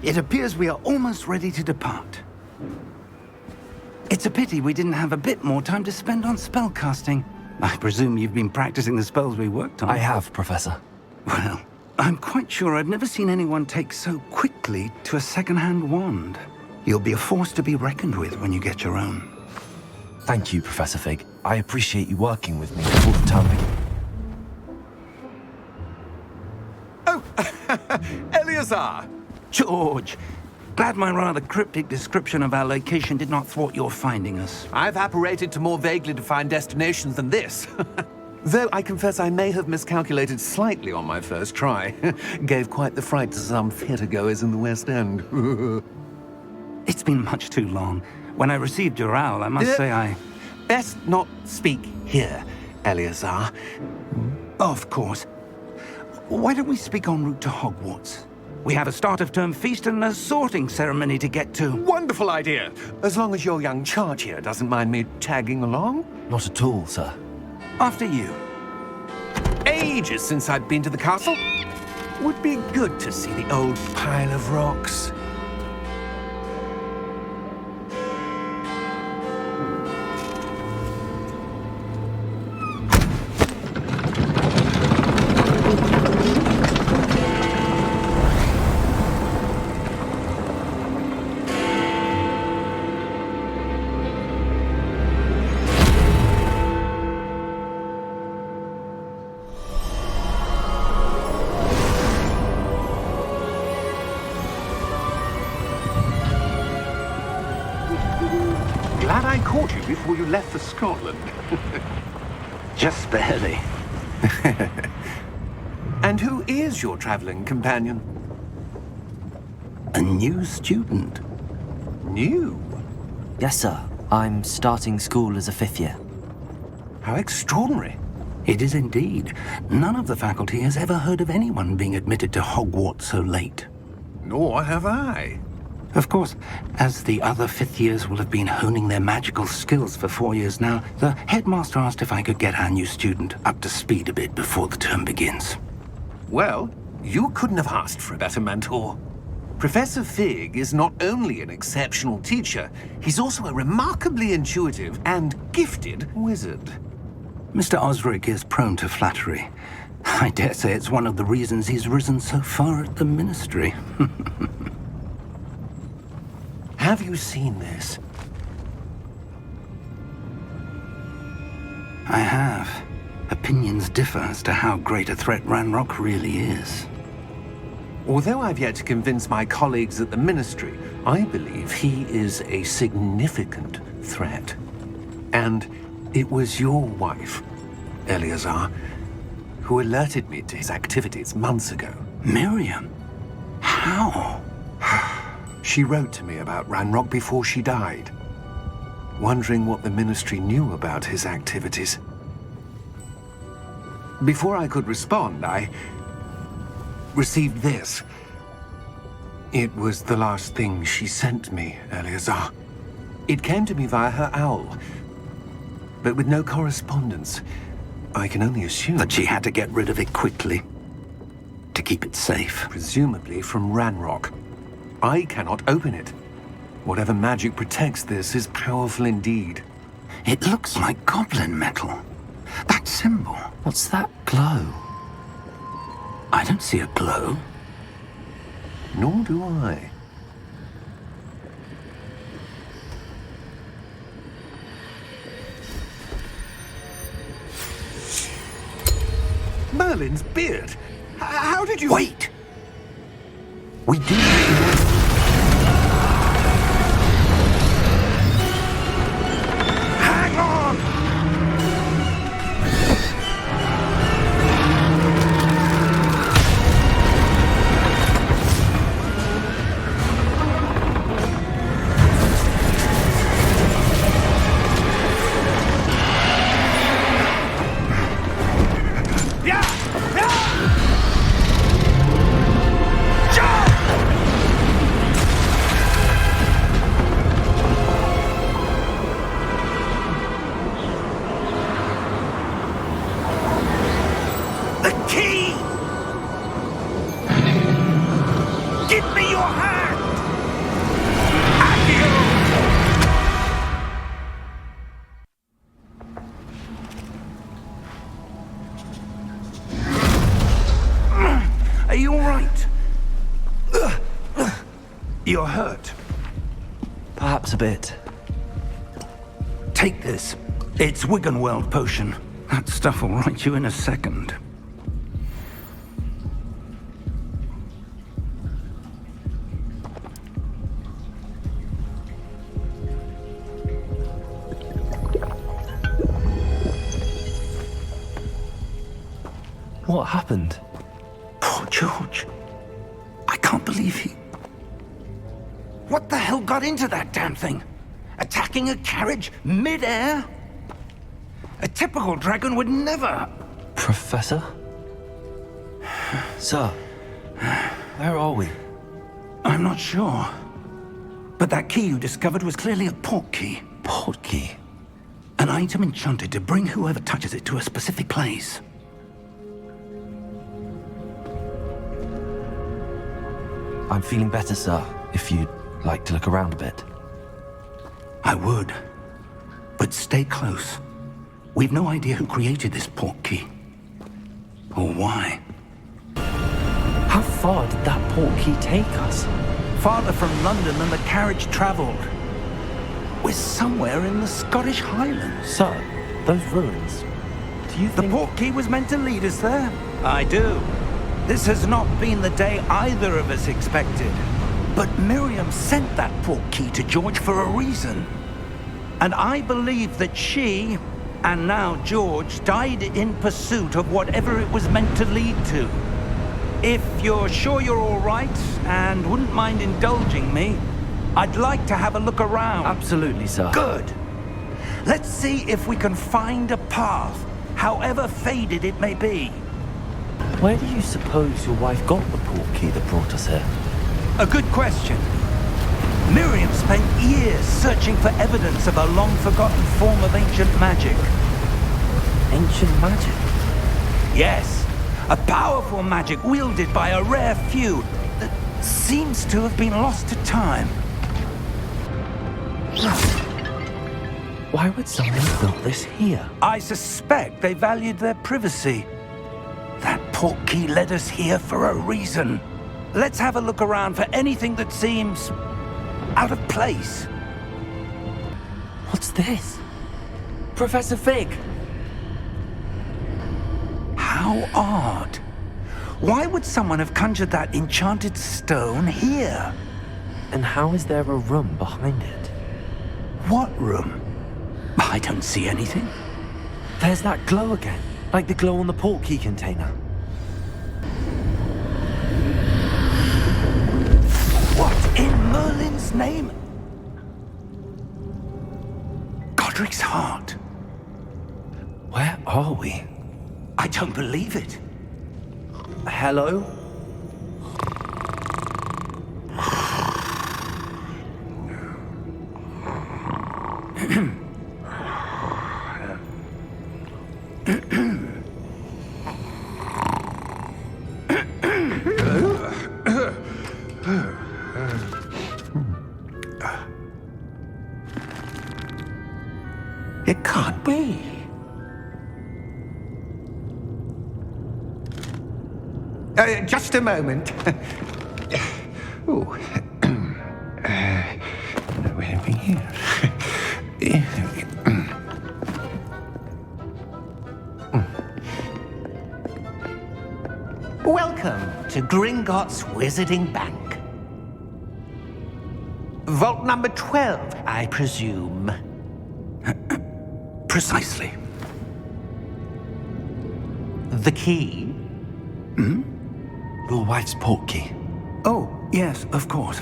It appears we are almost ready to depart. It's a pity we didn't have a bit more time to spend on spellcasting. I presume you've been practicing the spells we worked on. I have, Professor. Well, I'm quite sure I've never seen anyone take so quickly to a second-hand wand. You'll be a force to be reckoned with when you get your own. Thank you, Professor Fig. I appreciate you working with me before the term begins. Oh, Eleazar! George! Glad my rather cryptic description of our location did not thwart your finding us. I've apparated to more vaguely defined destinations than this. Though I confess I may have miscalculated slightly on my first try. Gave quite the fright to some theatre-goers in the West End. It's been much too long. When I received your owl, I must say I... Best not speak here, Eleazar. Of course. Why don't we speak en route to Hogwarts? We have a start-of-term feast and a sorting ceremony to get to. Wonderful idea! As long as your young charge here doesn't mind me tagging along. Not at all, sir. After you. Ages since I'd been to the castle. Would be good to see the old pile of rocks. Glad I caught you before you left for Scotland. Just barely. And who is your traveling companion? A new student. New? Yes, sir. I'm starting school as a 5th year. How extraordinary. It is indeed. None of the faculty has ever heard of anyone being admitted to Hogwarts so late. Nor have I. Of course, as the other 5th years will have been honing their magical skills for 4 years now, the headmaster asked if I could get our new student up to speed a bit before the term begins. Well, you couldn't have asked for a better mentor. Professor Fig is not only an exceptional teacher, he's also a remarkably intuitive and gifted wizard. Mr. Osric is prone to flattery. I dare say it's one of the reasons he's risen so far at the ministry. Have you seen this? I have. Opinions differ as to how great a threat Ranrock really is. Although I've yet to convince my colleagues at the Ministry, I believe he is a significant threat. And it was your wife, Eleazar, who alerted me to his activities months ago. Miriam? How? She wrote to me about Ranrock before she died, wondering what the Ministry knew about his activities. Before I could respond, I received this. It was the last thing she sent me, Eleazar. It came to me via her owl, but with no correspondence. I can only assume That she had to get rid of it quickly, to keep it safe. presumably from Ranrock. I cannot open it. Whatever magic protects this is powerful indeed. It looks like goblin metal. That symbol. What's that glow? I don't see a glow. Nor do I. Merlin's beard. How did you... Wait! We do... Hang on! The key! Give me your hand! You're hurt. Perhaps a bit. Take this. It's Wiggenweld potion. That stuff will right you in a second. What happened? Poor George. I can't believe he... What the hell got into that damn thing? Attacking a carriage mid-air? A typical dragon would never... Professor? Sir, where are we? I'm not sure. But that key you discovered was clearly a port key. Port key? An item enchanted to bring whoever touches it to a specific place. I'm feeling better, sir, if you'd like to look around a bit. I would. But stay close. We've no idea who created this port key. Or why. How far did that port key take us? Farther from London than the carriage traveled. We're somewhere in the Scottish Highlands. Sir, those ruins, do you The think... port key was meant to lead us there? I do. This has not been the day either of us expected. But Miriam sent that port key to George for a reason. And I believe that she, and now George, died in pursuit of whatever it was meant to lead to. If you're sure you're all right, and wouldn't mind indulging me, I'd like to have a look around. Absolutely, sir. Good. Let's see if we can find a path, however faded it may be. Where do you suppose your wife got the port key that brought us here? A good question. Miriam spent years searching for evidence of a long-forgotten form of ancient magic. Ancient magic? Yes, a powerful magic wielded by a rare few that seems to have been lost to time. Why would someone have built this here? I suspect they valued their privacy. That port key led us here for a reason. Let's have a look around for anything that seems out of place. What's this? Professor Fig! How odd. Why would someone have conjured that enchanted stone here? And how is there a room behind it? What room? I don't see anything. There's that glow again, like the glow on the port key container. What in Merlin's name? Godric's heart. Where are we? I don't believe it. Hello? It can't be. Just a moment. Oh. Where are we here? Welcome to Gringotts Wizarding Bank. Vault number 12, I presume. Precisely. The key? Your wife's port key. Oh, yes, of course.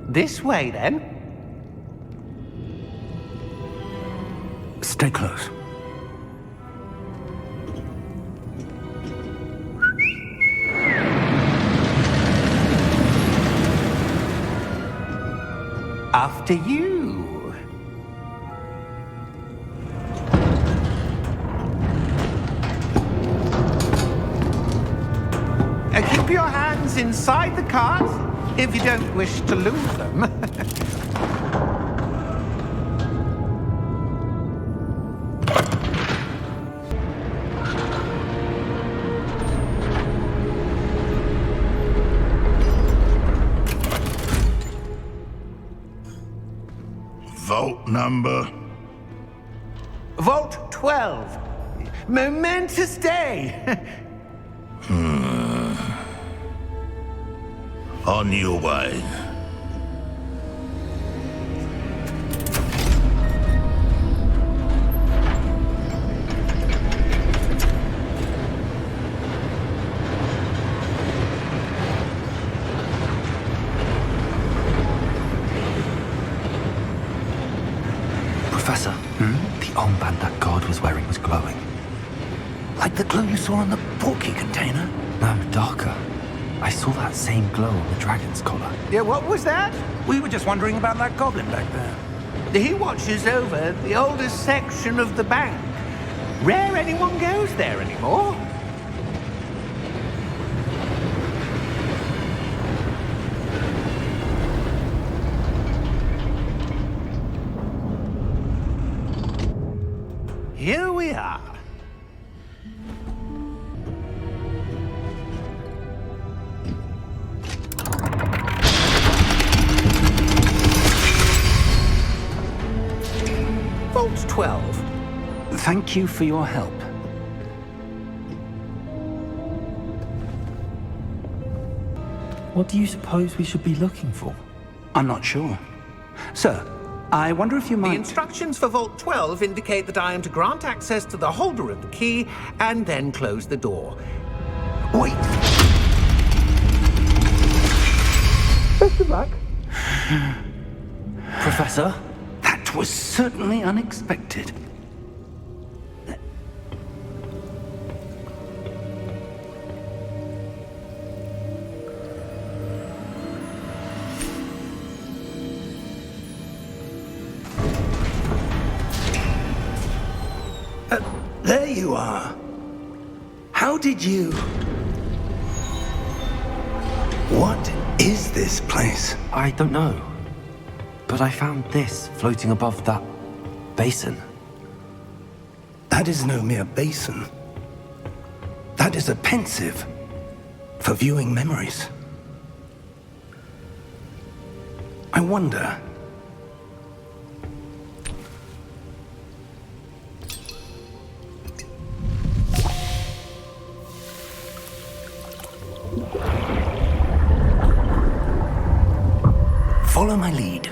This way, then. Stay close. After you. Keep your hands inside the cart if you don't wish to lose them. number? Vault 12. Momentous day. On your way. Professor, the armband that guard was wearing was glowing. Like the glow you saw on the portkey container? No, darker. I saw that same glow on the dragon's collar. Yeah, what was that? We were just wondering about that goblin back there. He watches over the oldest section of the bank. Rare anyone goes there anymore. Here we are. Vault 12. Thank you for your help. What do you suppose we should be looking for? I'm not sure. Sir, I wonder if you The might... instructions for Vault 12 indicate that I am to grant access to the holder of the key and then close the door. Wait! Best of luck. Professor? That was certainly unexpected. There you are. How did you... What is this place? I don't know. But I found this floating above that basin. That is no mere basin. That is a pensive for viewing memories. I wonder... Follow my lead.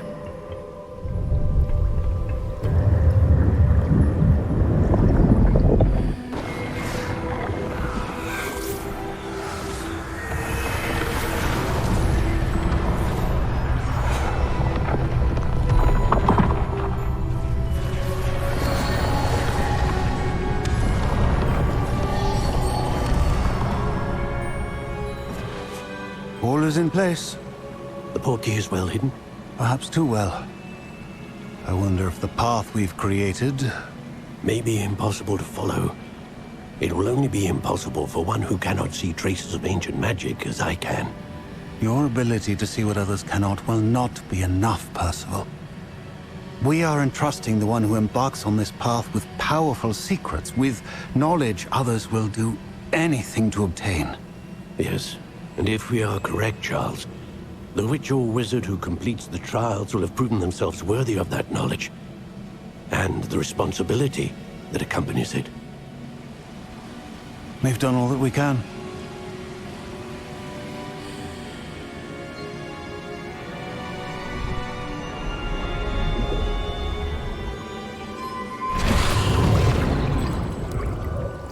All is in place. The portkey is well hidden. Perhaps too well. I wonder if the path we've created... May be impossible to follow. It will only be impossible for one who cannot see traces of ancient magic as I can. Your ability to see what others cannot will not be enough, Percival. We are entrusting the one who embarks on this path with powerful secrets, with knowledge others will do anything to obtain. Yes, and if we are correct, Charles, the witch or wizard who completes the trials will have proven themselves worthy of that knowledge, and the responsibility that accompanies it. We've done all that we can.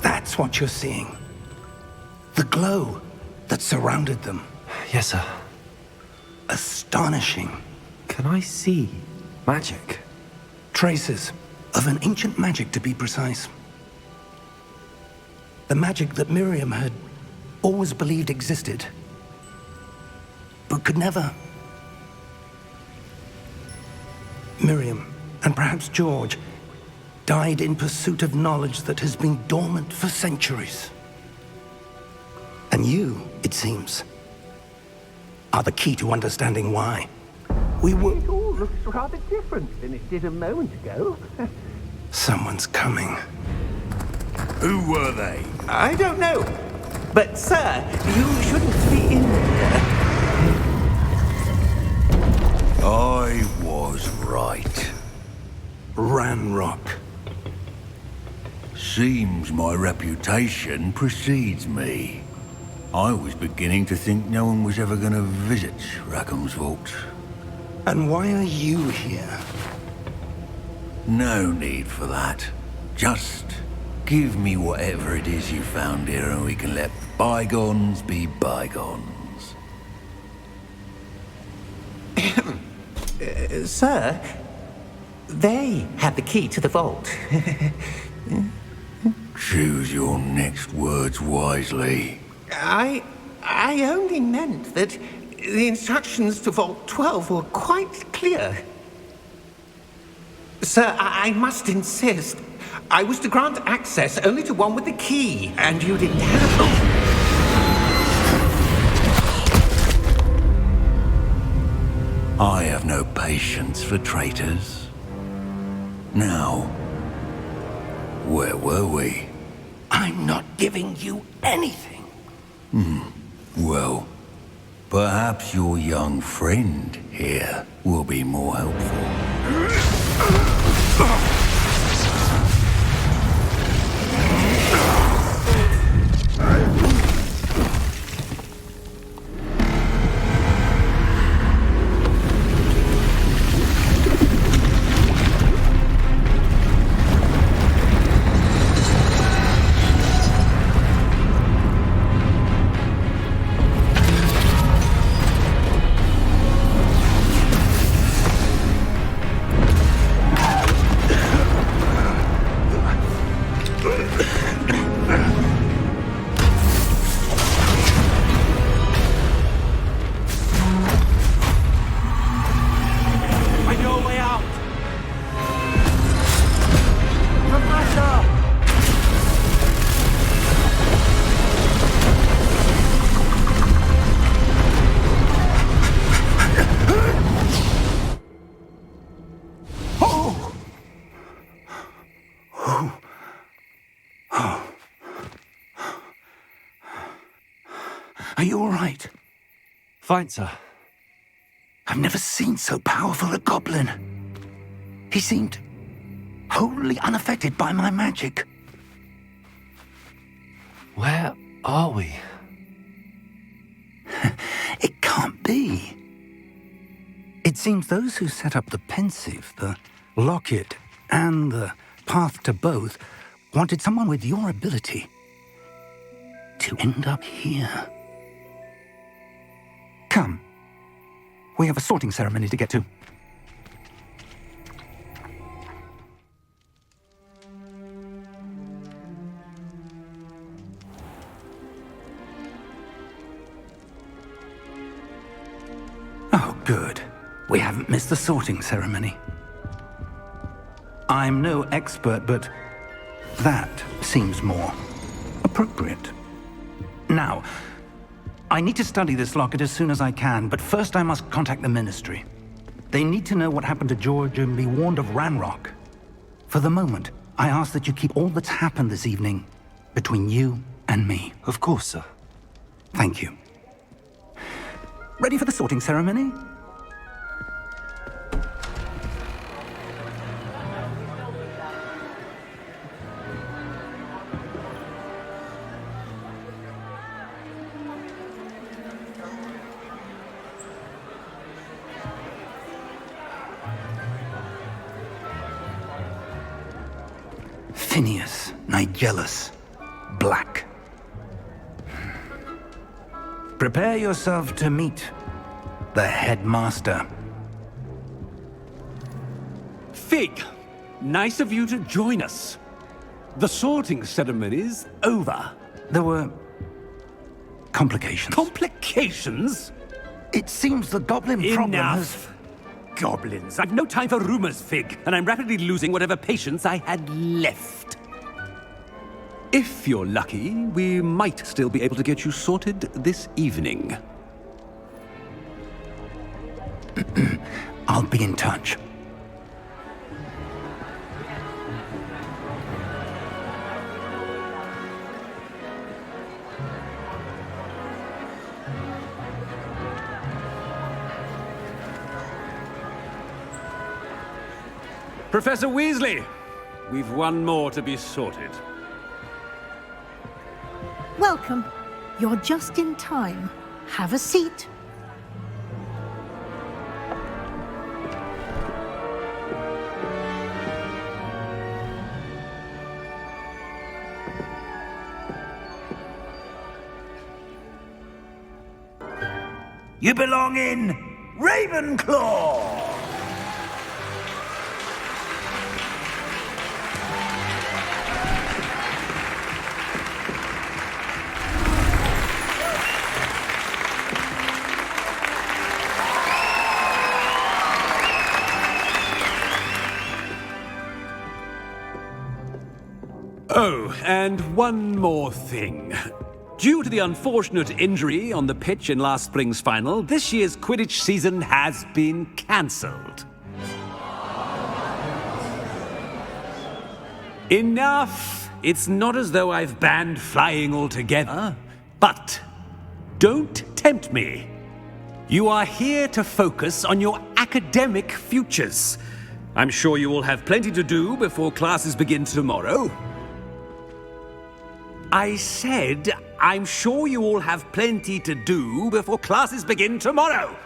That's what you're seeing. The glow that surrounded them. Yes, sir. Astonishing. Can I see magic? Traces of an ancient magic, to be precise. The magic that Miriam had always believed existed, but could never. Miriam, and perhaps George, died in pursuit of knowledge that has been dormant for centuries. And you, it seems, are the key to understanding why. We were... It all looks rather different than it did a moment ago. Someone's coming. Who were they? I don't know. But, sir, you shouldn't be in here. I was right. Ranrock. Seems my reputation precedes me. I was beginning to think no one was ever going to visit Rackham's vault. And why are you here? No need for that. Just give me whatever it is you found here and we can let bygones be bygones. Sir, they have the key to the vault. Choose your next words wisely. I only meant that the instructions to Vault 12 were quite clear. Sir, I must insist. I was to grant access only to one with the key, and you didn't have... I have no patience for traitors. Now, where were we? I'm not giving you anything. Well, perhaps your young friend here will be more helpful. Are you all right? Fine, sir. I've never seen so powerful a goblin. He seemed wholly unaffected by my magic. Where are we? It can't be. It seems those who set up the pensive, the locket, and the path to both wanted someone with your ability to end up here. Come. We have a sorting ceremony to get to. Oh, good. We haven't missed the sorting ceremony. I'm no expert, but that seems more appropriate. Now, I need to study this locket as soon as I can, but first I must contact the Ministry. They need to know what happened to George and be warned of Ranrock. For the moment, I ask that you keep all that's happened this evening between you and me. Of course, sir. Thank you. Ready for the sorting ceremony? Phineas, Nigellus, Black. Prepare yourself to meet the headmaster. Fig, nice of you to join us. The sorting ceremony's over. There were complications. Complications? It seems the goblin problem has... Enough. Goblins. I've no time for rumors, Fig, and I'm rapidly losing whatever patience I had left. If you're lucky, we might still be able to get you sorted this evening. I'll be in touch. Professor Weasley, we've one more to be sorted. Welcome. You're just in time. Have a seat. You belong in Ravenclaw! Oh, and one more thing. Due to the unfortunate injury on the pitch in last spring's final, this year's Quidditch season has been cancelled. Enough! It's not as though I've banned flying altogether, but don't tempt me. You are here to focus on your academic futures. I'm sure you all have plenty to do before classes begin tomorrow. I said, I'm sure you all have plenty to do before classes begin tomorrow.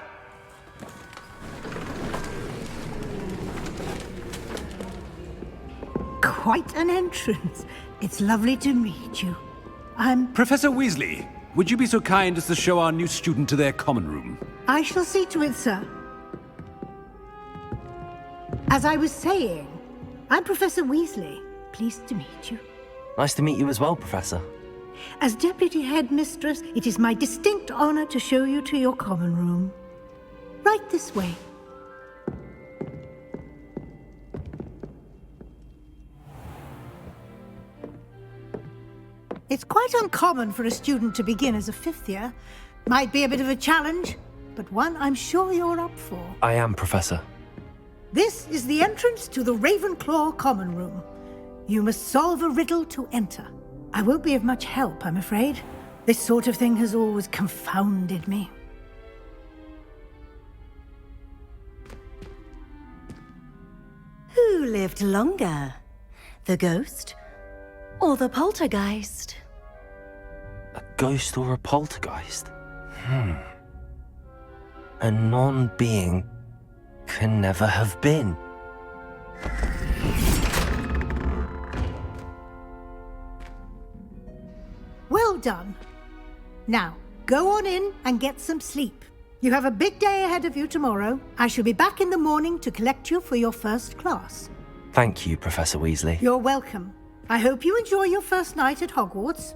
Quite an entrance. It's lovely to meet you. Professor Weasley, would you be so kind as to show our new student to their common room? I shall see to it, sir. As I was saying, I'm Professor Weasley. Pleased to meet you. Nice to meet you as well, Professor. As Deputy Headmistress, it is my distinct honor to show you to your common room. Right this way. It's quite uncommon for a student to begin as a fifth year. Might be a bit of a challenge, but one I'm sure you're up for. I am, Professor. This is the entrance to the Ravenclaw common room. You must solve a riddle to enter. I won't be of much help, I'm afraid. This sort of thing has always confounded me. Who lived longer? The ghost or the poltergeist? A ghost or a poltergeist? A non-being can never have been. Well done. Now, go on in and get some sleep. You have a big day ahead of you tomorrow. I shall be back in the morning to collect you for your first class. Thank you, Professor Weasley. You're welcome. I hope you enjoy your first night at Hogwarts.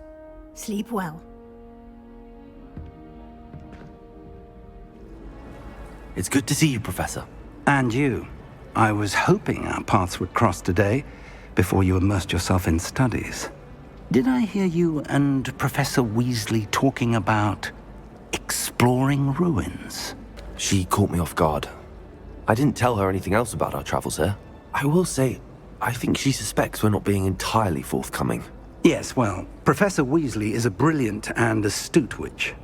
Sleep well. It's good to see you, Professor. And you. I was hoping our paths would cross today, before you immersed yourself in studies. Did I hear you and Professor Weasley talking about exploring ruins? She caught me off guard. I didn't tell her anything else about our travels here. I will say, I think she suspects we're not being entirely forthcoming. Yes, well, Professor Weasley is a brilliant and astute witch.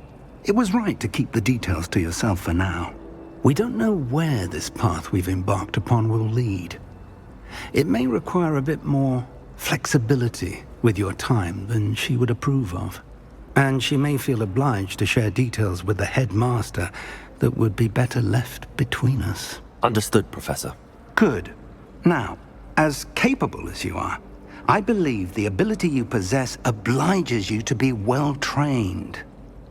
It was right to keep the details to yourself for now. We don't know where this path we've embarked upon will lead. It may require a bit more flexibility with your time than she would approve of. And she may feel obliged to share details with the headmaster that would be better left between us. Understood, Professor. Good. Now, as capable as you are, I believe the ability you possess obliges you to be well trained.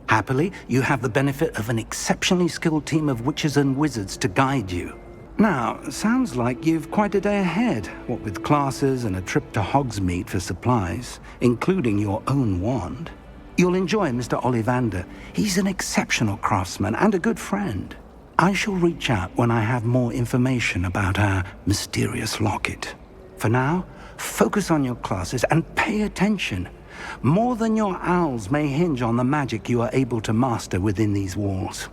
Happily, you have the benefit of an exceptionally skilled team of witches and wizards to guide you. Now, sounds like you've quite a day ahead, what with classes and a trip to Hogsmeade for supplies, including your own wand. You'll enjoy Mr. Ollivander. He's an exceptional craftsman and a good friend. I shall reach out when I have more information about our mysterious locket. For now, focus on your classes and pay attention. More than your owls may hinge on the magic you are able to master within these walls.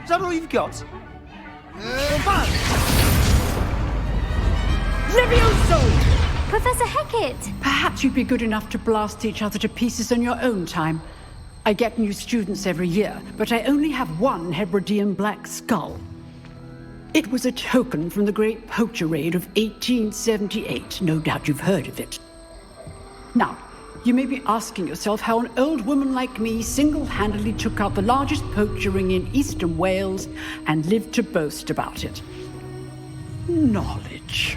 Is that all you've got? Levioso! Professor Hecat! Perhaps you'd be good enough to blast each other to pieces on your own time. I get new students every year, but I only have one Hebridean black skull. It was a token from the Great Poacher Raid of 1878. No doubt you've heard of it. Now, you may be asking yourself how an old woman like me single-handedly took out the largest poacher ring in eastern Wales and lived to boast about it. Knowledge.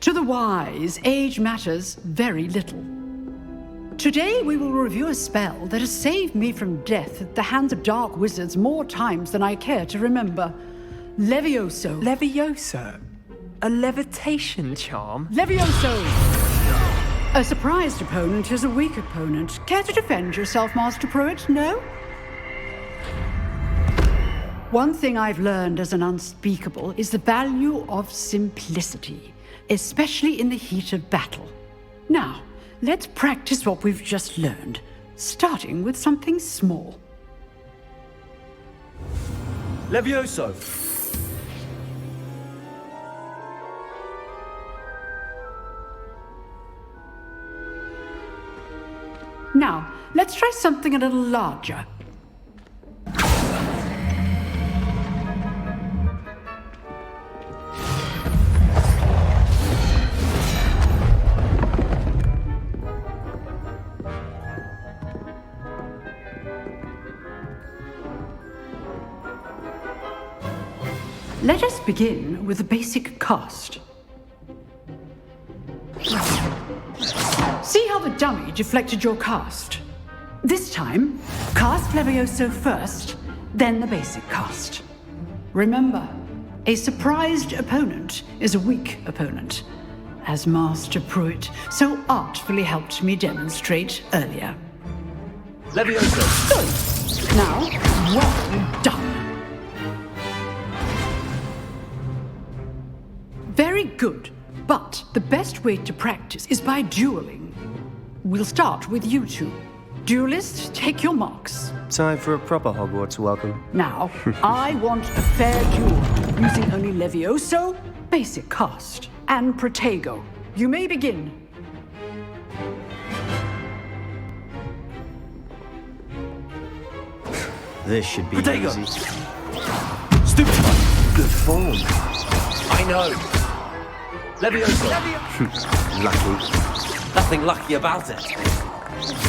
To the wise, age matters very little. Today we will review a spell that has saved me from death at the hands of dark wizards more times than I care to remember. Levioso. Levioso? A levitation charm? Levioso! A surprised opponent is a weak opponent. Care to defend yourself, Master Pruitt? No? One thing I've learned as an unspeakable is the value of simplicity, especially in the heat of battle. Now, let's practice what we've just learned, starting with something small. Levioso! Now, let's try something a little larger. Let us begin with the basic cast. See how the dummy deflected your cast? This time, cast Levioso first, then the basic cast. Remember, a surprised opponent is a weak opponent, as Master Pruitt so artfully helped me demonstrate earlier. Levioso! Good. Now, well done. Very good, but the best way to practice is by dueling. We'll start with you two. Duelists, take your marks. Time for a proper Hogwarts welcome. Now, I want a fair duel, using only Levioso, basic cast, and Protego. You may begin. This should be Protego. easy. Stupid! Good form. I know! Levioso! Lucky. Nothing lucky about it.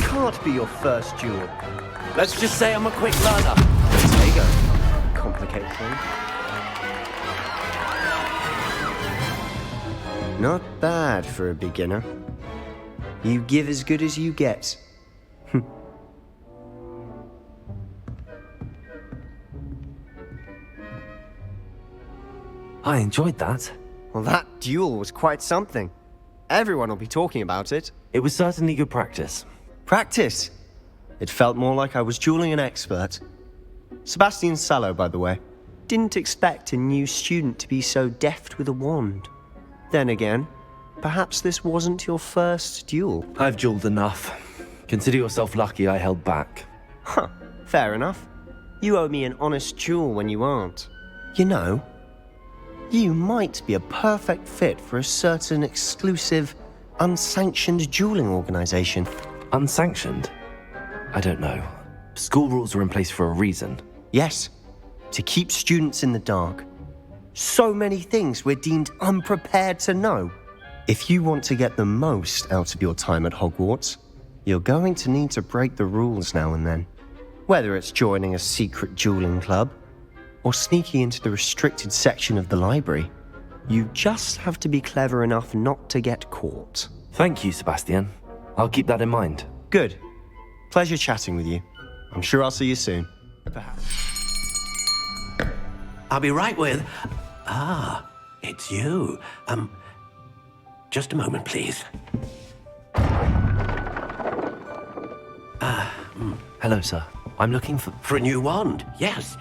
Can't be your first duel. Let's just say I'm a quick learner. There you go. Complicated thing. Not bad for a beginner. You give as good as you get. I enjoyed that. Well, that duel was quite something. Everyone will be talking about it. It was certainly good practice. Practice? It felt more like I was dueling an expert. Sebastian Sallow, by the way. Didn't expect a new student to be so deft with a wand. Then again, perhaps this wasn't your first duel. I've dueled enough. Consider yourself lucky I held back. Huh, fair enough. You owe me an honest duel when you aren't. You know, you might be a perfect fit for a certain exclusive, unsanctioned dueling organization. Unsanctioned? I don't know. School rules are in place for a reason. Yes, to keep students in the dark. So many things we're deemed unprepared to know. If you want to get the most out of your time at Hogwarts, you're going to need to break the rules now and then. Whether it's joining a secret dueling club, or sneaking into the restricted section of the library, you just have to be clever enough not to get caught. Thank you, Sebastian. I'll keep that in mind. Good. Pleasure chatting with you. I'm sure I'll see you soon. Perhaps. I'll be right with... Ah, it's you. Just a moment, please. Hello, sir. I'm looking for... For a new wand, yes.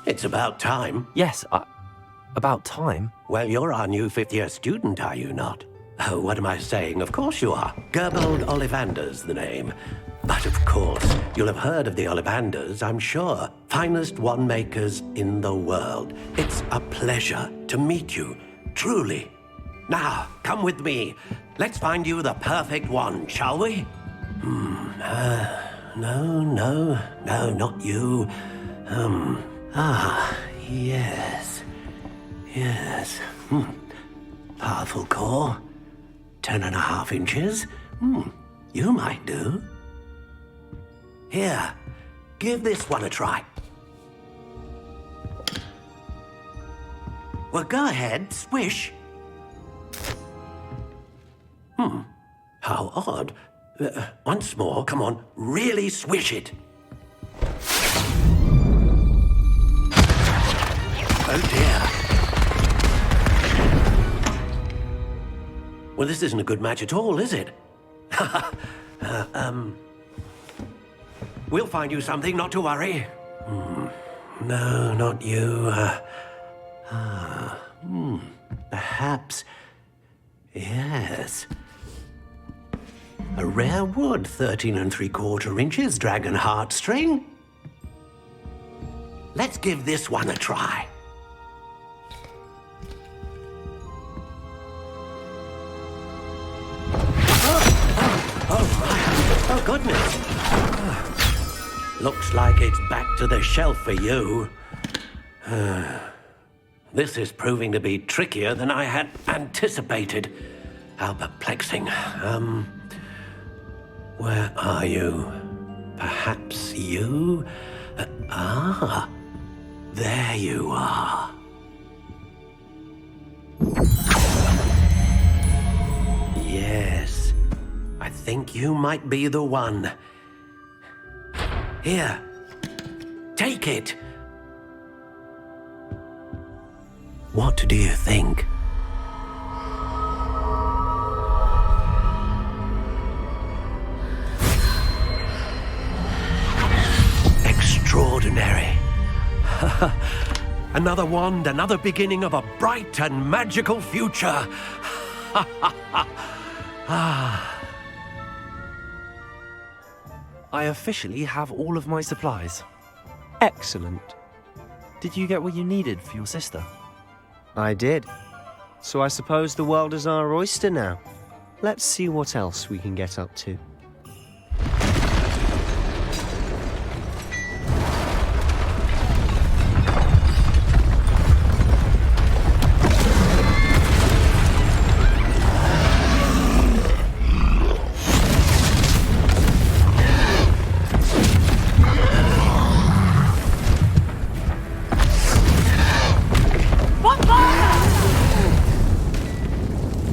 It's about time. Yes, about time? Well, you're our new fifth-year student, are you not? Oh, what am I saying? Of course you are. Gerbold Ollivander's the name. But of course, you'll have heard of the Ollivanders, I'm sure. Finest wand makers in the world. It's a pleasure to meet you, truly. Now, come with me. Let's find you the perfect wand, shall we? No, not you. Yes. Powerful core. 10.5 inches. You might do. Here, give this one a try. Well, go ahead, swish. How odd. Once more, come on, really swish it. Oh dear. Well, this isn't a good match at all, is it? We'll find you something, not to worry. No, not you. Perhaps. Yes. A rare wood, 13 3/4 inches, dragon heartstring. Let's give this one a try. Oh, goodness. Looks like it's back to the shelf for you. This is proving to be trickier than I had anticipated. How perplexing. Where are you? Perhaps you? There you are. Yes, I think you might be the one. Here, take it. What do you think? Extraordinary. Another wand, another beginning of a bright and magical future. I officially have all of my supplies. Excellent. Did you get what you needed for your sister? I did. So I suppose the world is our oyster now. Let's see what else we can get up to.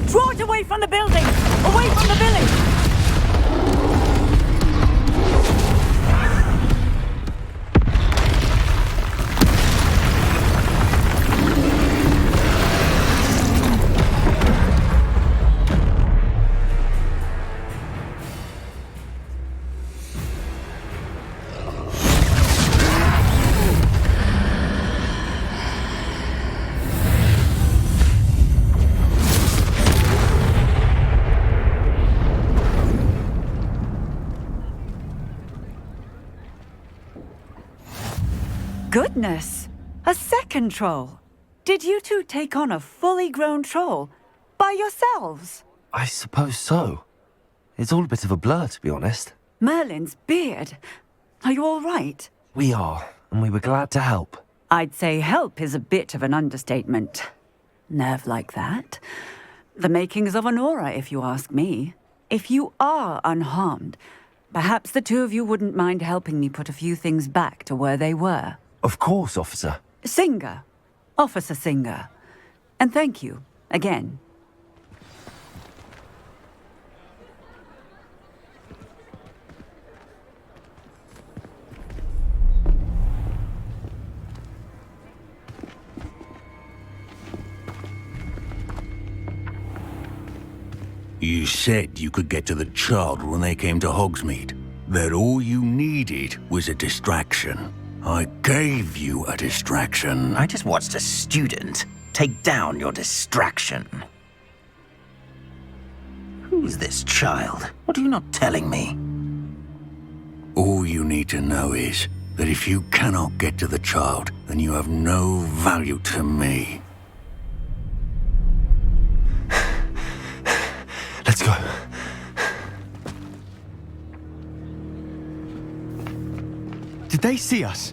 Draw it away from the building! Away from the village! Goodness! A second troll! Did you two take on a fully grown troll? By yourselves? I suppose so. It's all a bit of a blur, to be honest. Merlin's beard. Are you all right? We are, and we were glad to help. I'd say help is a bit of an understatement. Nerve like that. The makings of an aura, if you ask me. If you are unharmed, perhaps the two of you wouldn't mind helping me put a few things back to where they were. Of course, officer. Singer. Officer Singer. And thank you, again. You said you could get to the child when they came to Hogsmeade. That all you needed was a distraction. I gave you a distraction. I just watched a student take down your distraction. Who's this child? What are you not telling me? All you need to know is that if you cannot get to the child, then you have no value to me. Let's go. Did they see us?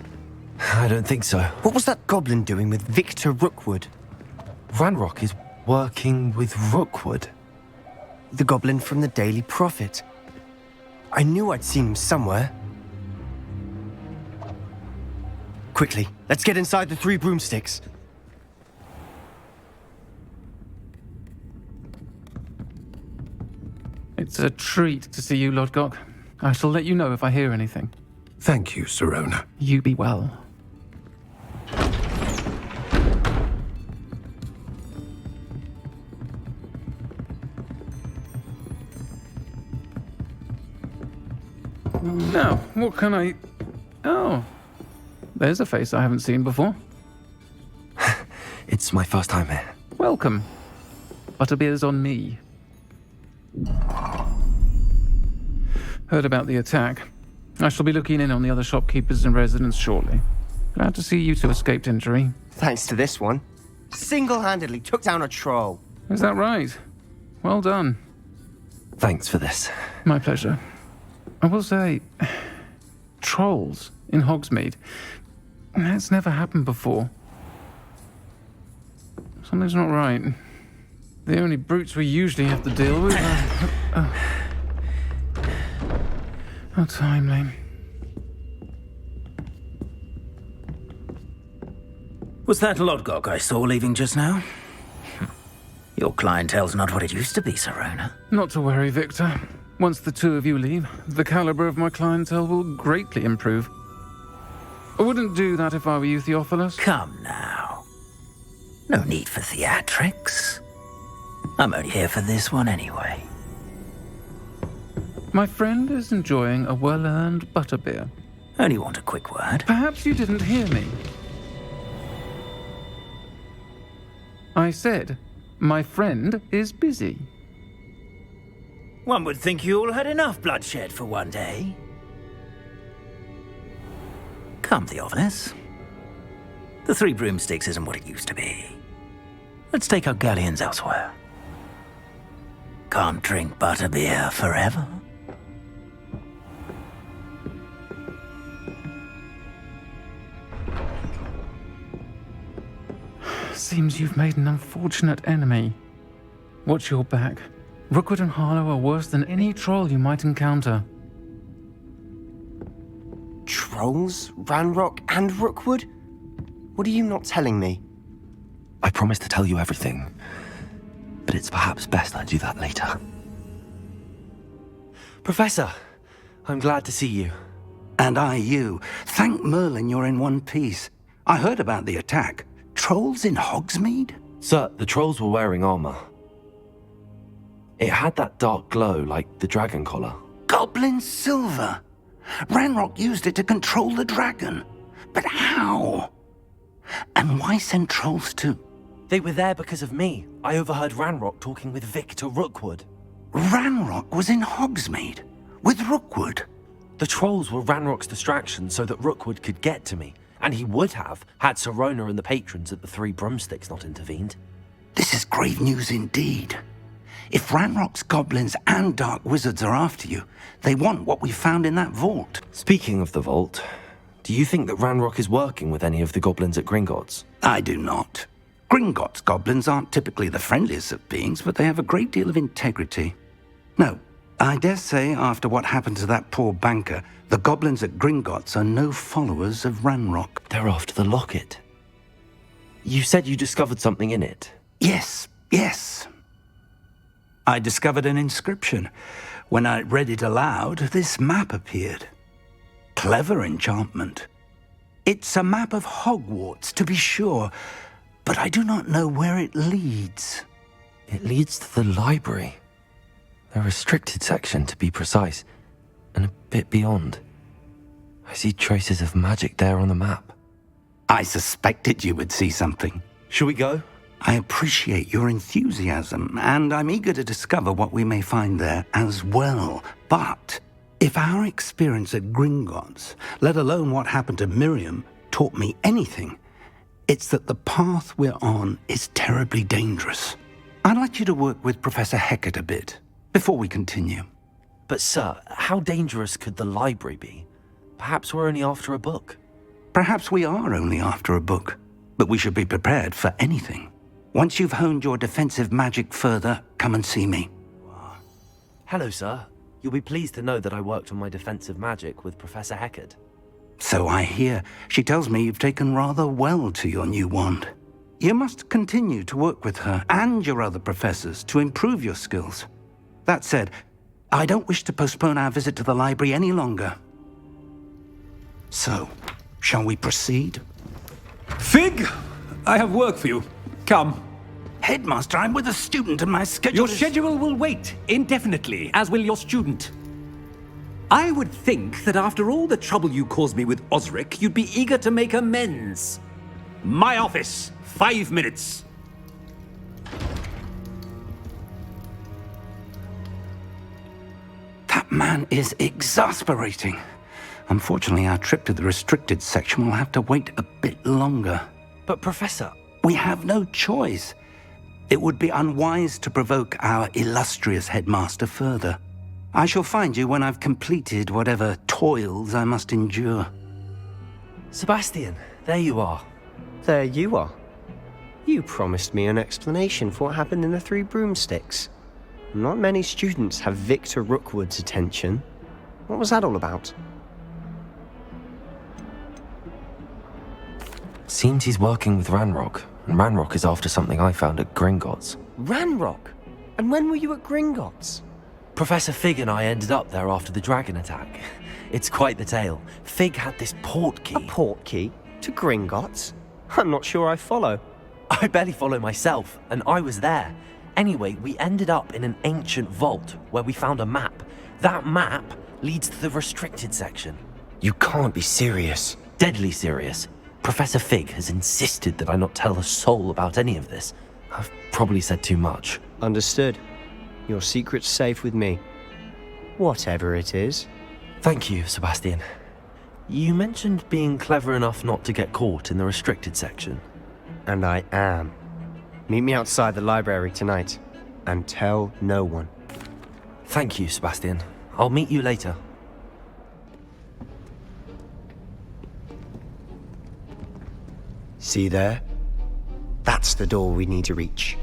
I don't think so. What was that goblin doing with Victor Rookwood? Ranrock is working with Rookwood. The goblin from the Daily Prophet. I knew I'd seen him somewhere. Quickly, let's get inside the 3 broomsticks. It's a treat to see you, Lodgok. I shall let you know if I hear anything. Thank you, Sirona. You be well. Now, what can I... Oh, there's a face I haven't seen before. It's my first time here. Welcome. Butterbeer's on me. Heard about the attack. I shall be looking in on the other shopkeepers and residents shortly. Glad to see you two escaped injury. Thanks to this one. Single-handedly took down a troll. Is that right? Well done. Thanks for this. My pleasure. I will say, trolls in Hogsmeade. That's never happened before. Something's not right. The only brutes we usually have to deal with are... How timely. Was that Lodgok I saw leaving just now? Your clientele's not what it used to be, Sirona. Not to worry, Victor. Once the 2 of you leave, the caliber of my clientele will greatly improve. I wouldn't do that if I were you, Theophilus. Come now. No need for theatrics. I'm only here for this one anyway. My friend is enjoying a well-earned butterbeer. Only want a quick word. Perhaps you didn't hear me. I said, my friend is busy. One would think you all had enough bloodshed for one day. Come, Theophilus. The 3 broomsticks isn't what it used to be. Let's take our galleons elsewhere. Can't drink butterbeer forever. Seems you've made an unfortunate enemy. Watch your back. Rookwood and Harlow are worse than any troll you might encounter. Trolls? Ranrock and Rookwood? What are you not telling me? I promise to tell you everything, but it's perhaps best I do that later. Professor, I'm glad to see you. And I you. Thank Merlin you're in one piece. I heard about the attack. Trolls in Hogsmeade? Sir, the trolls were wearing armor. It had that dark glow like the dragon collar. Goblin silver! Ranrock used it to control the dragon. But how? And why send trolls too? They were there because of me. I overheard Ranrock talking with Victor Rookwood. Ranrock was in Hogsmeade? With Rookwood? The trolls were Ranrock's distraction so that Rookwood could get to me. And he would have, had Sirona and the patrons at the 3 broomsticks not intervened. This is grave news indeed. If Ranrock's goblins and dark wizards are after you, they want what we found in that vault. Speaking of the vault, do you think that Ranrock is working with any of the goblins at Gringotts? I do not. Gringotts goblins aren't typically the friendliest of beings, but they have a great deal of integrity. No, I dare say after what happened to that poor banker, the goblins at Gringotts are no followers of Ranrock. They're after the locket. You said you discovered something in it. Yes. I discovered an inscription. When I read it aloud, this map appeared. Clever enchantment. It's a map of Hogwarts, to be sure, but I do not know where it leads. It leads to the library. The restricted section, to be precise, and a bit beyond. I see traces of magic there on the map. I suspected you would see something. Shall we go? I appreciate your enthusiasm, and I'm eager to discover what we may find there as well. But if our experience at Gringotts, let alone what happened to Miriam, taught me anything, it's that the path we're on is terribly dangerous. I'd like you to work with Professor Hecat a bit. before we continue. But sir, how dangerous could the library be? Perhaps we're only after a book. Perhaps we are only after a book, but we should be prepared for anything. Once you've honed your defensive magic further, come and see me. Hello, sir. You'll be pleased to know that I worked on my defensive magic with Professor Heckard. So I hear. She tells me you've taken rather well to your new wand. You must continue to work with her and your other professors to improve your skills. That said, I don't wish to postpone our visit to the library any longer. So, shall we proceed? Fig, I have work for you. Come. Headmaster, I'm with a student and my schedule Your schedule will wait indefinitely, as will your student. I would think that after all the trouble you caused me with Osric, you'd be eager to make amends. My office, 5 minutes. That man is exasperating. Unfortunately, our trip to the restricted section will have to wait a bit longer. But Professor... We have no choice. It would be unwise to provoke our illustrious headmaster further. I shall find you when I've completed whatever toils I must endure. Sebastian, there you are. There you are. You promised me an explanation for what happened in the Three Broomsticks. Not many students have Victor Rookwood's attention. What was that all about? Seems he's working with Ranrock, and Ranrock is after something I found at Gringotts. Ranrock? And when were you at Gringotts? Professor Fig and I ended up there after the dragon attack. It's quite the tale. Fig had this port key. A port key? To Gringotts? I'm not sure I follow. I barely follow myself, and I was there. Anyway, we ended up in an ancient vault where we found a map. That map leads to the restricted section. You can't be serious. Deadly serious. Professor Fig has insisted that I not tell a soul about any of this. I've probably said too much. Understood. Your secret's safe with me. Whatever it is. Thank you, Sebastian. You mentioned being clever enough not to get caught in the restricted section. And I am. Meet me outside the library tonight, and tell no one. Thank you, Sebastian. I'll meet you later. See there? That's the door we need to reach.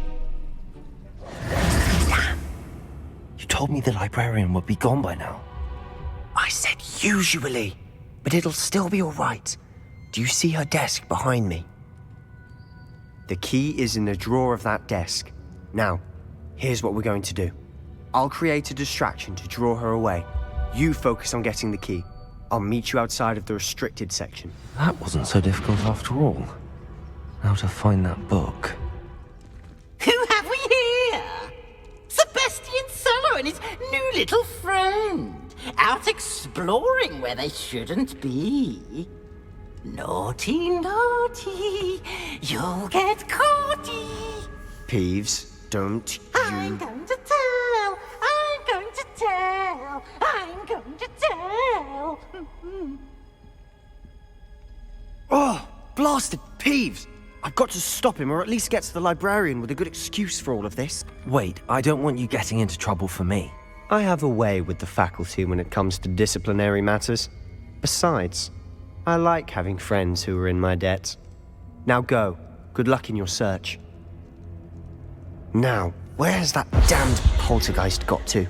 You told me the librarian would be gone by now. I said usually, but it'll still be all right. Do you see her desk behind me? The key is in the drawer of that desk. Now, here's what we're going to do. I'll create a distraction to draw her away. You focus on getting the key. I'll meet you outside of the restricted section. That wasn't so difficult after all. Now to find that book. Who have we here? Sebastian Solo and his new little friend, out exploring where they shouldn't be. Naughty, naughty, you'll get caughty. Peeves, don't you... I'm going to tell, I'm going to tell, I'm going to tell. Oh, blasted Peeves! I've got to stop him, or at least get to the librarian with a good excuse for all of this. Wait, I don't want you getting into trouble for me. I have a way with the faculty when it comes to disciplinary matters. Besides, I like having friends who are in my debt. Now go. Good luck in your search. Now, where's that damned poltergeist got to?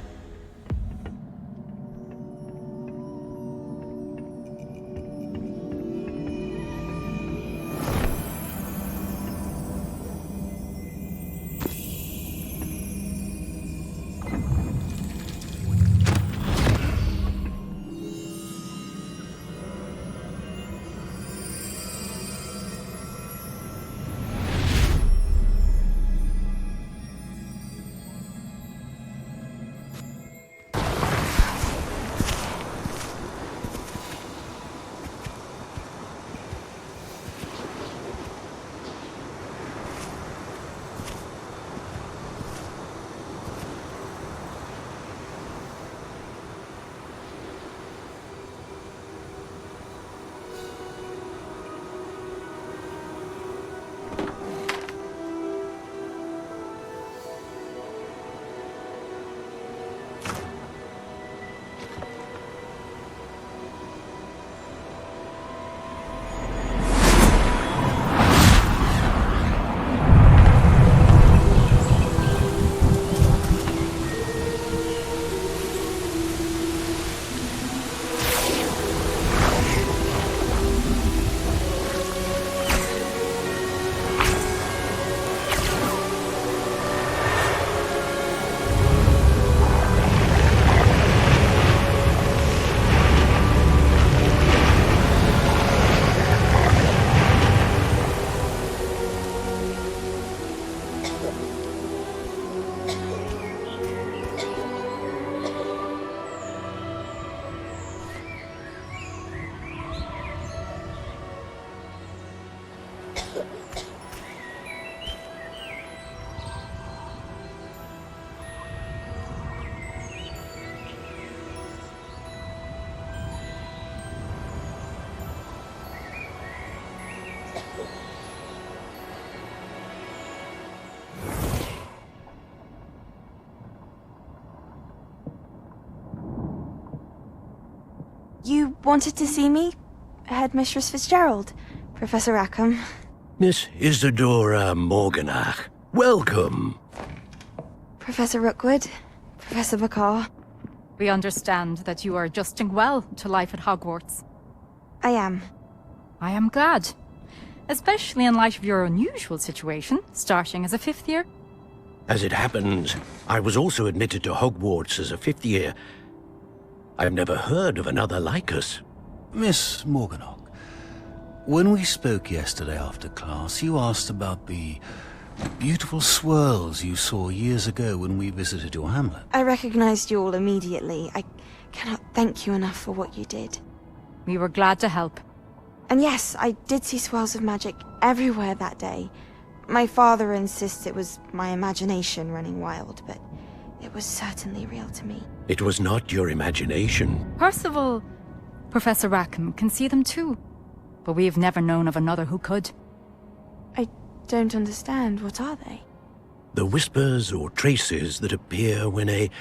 You wanted to see me? Headmistress Fitzgerald, Professor Rackham. Miss Isadora Morganach, welcome. Professor Rookwood, Professor Bakar. We understand that you are adjusting well to life at Hogwarts. I am. I am glad. Especially in light of your unusual situation, starting as a 5th year. As it happens, I was also admitted to Hogwarts as a 5th year. I've never heard of another like us. Miss Morganach, when we spoke yesterday after class, you asked about the beautiful swirls you saw years ago when we visited your hamlet. I recognized you all immediately. I cannot thank you enough for what you did. We were glad to help. And yes, I did see swirls of magic everywhere that day. My father insists it was my imagination running wild, but it was certainly real to me. It was not your imagination. Percival, Professor Rackham can see them too. But we have never known of another who could. I don't understand. What are they? The whispers or traces that appear when a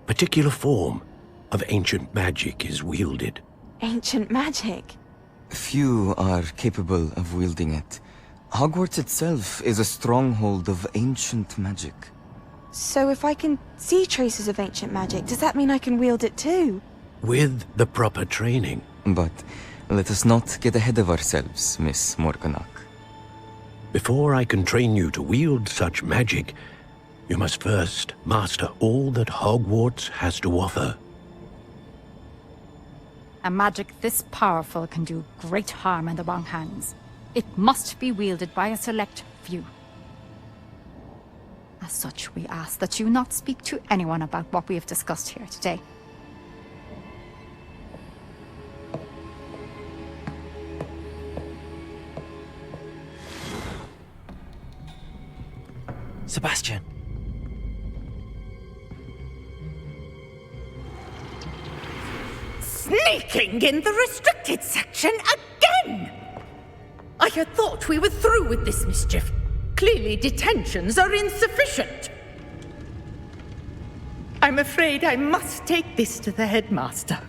particular form of ancient magic is wielded. Ancient magic? Few are capable of wielding it. Hogwarts itself is a stronghold of ancient magic. So if I can see traces of ancient magic, does that mean I can wield it too? With the proper training. But let us not get ahead of ourselves, Miss Morganach. Before I can train you to wield such magic, you must first master all that Hogwarts has to offer. A magic this powerful can do great harm in the wrong hands. It must be wielded by a select few. As such, we ask that you not speak to anyone about what we have discussed here today. Sebastian. Sneaking in the restricted section again! I had thought we were through with this mischief. Clearly detentions are insufficient. I'm afraid I must take this to the headmaster.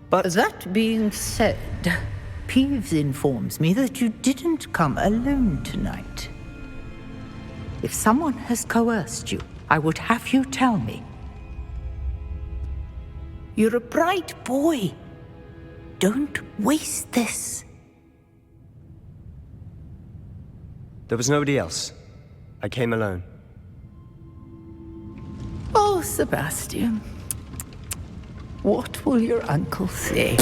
But that being said, Peeves informs me that you didn't come alone tonight. If someone has coerced you, I would have you tell me. You're a bright boy. Don't waste this. There was nobody else. I came alone. Oh, Sebastian. What will your uncle say?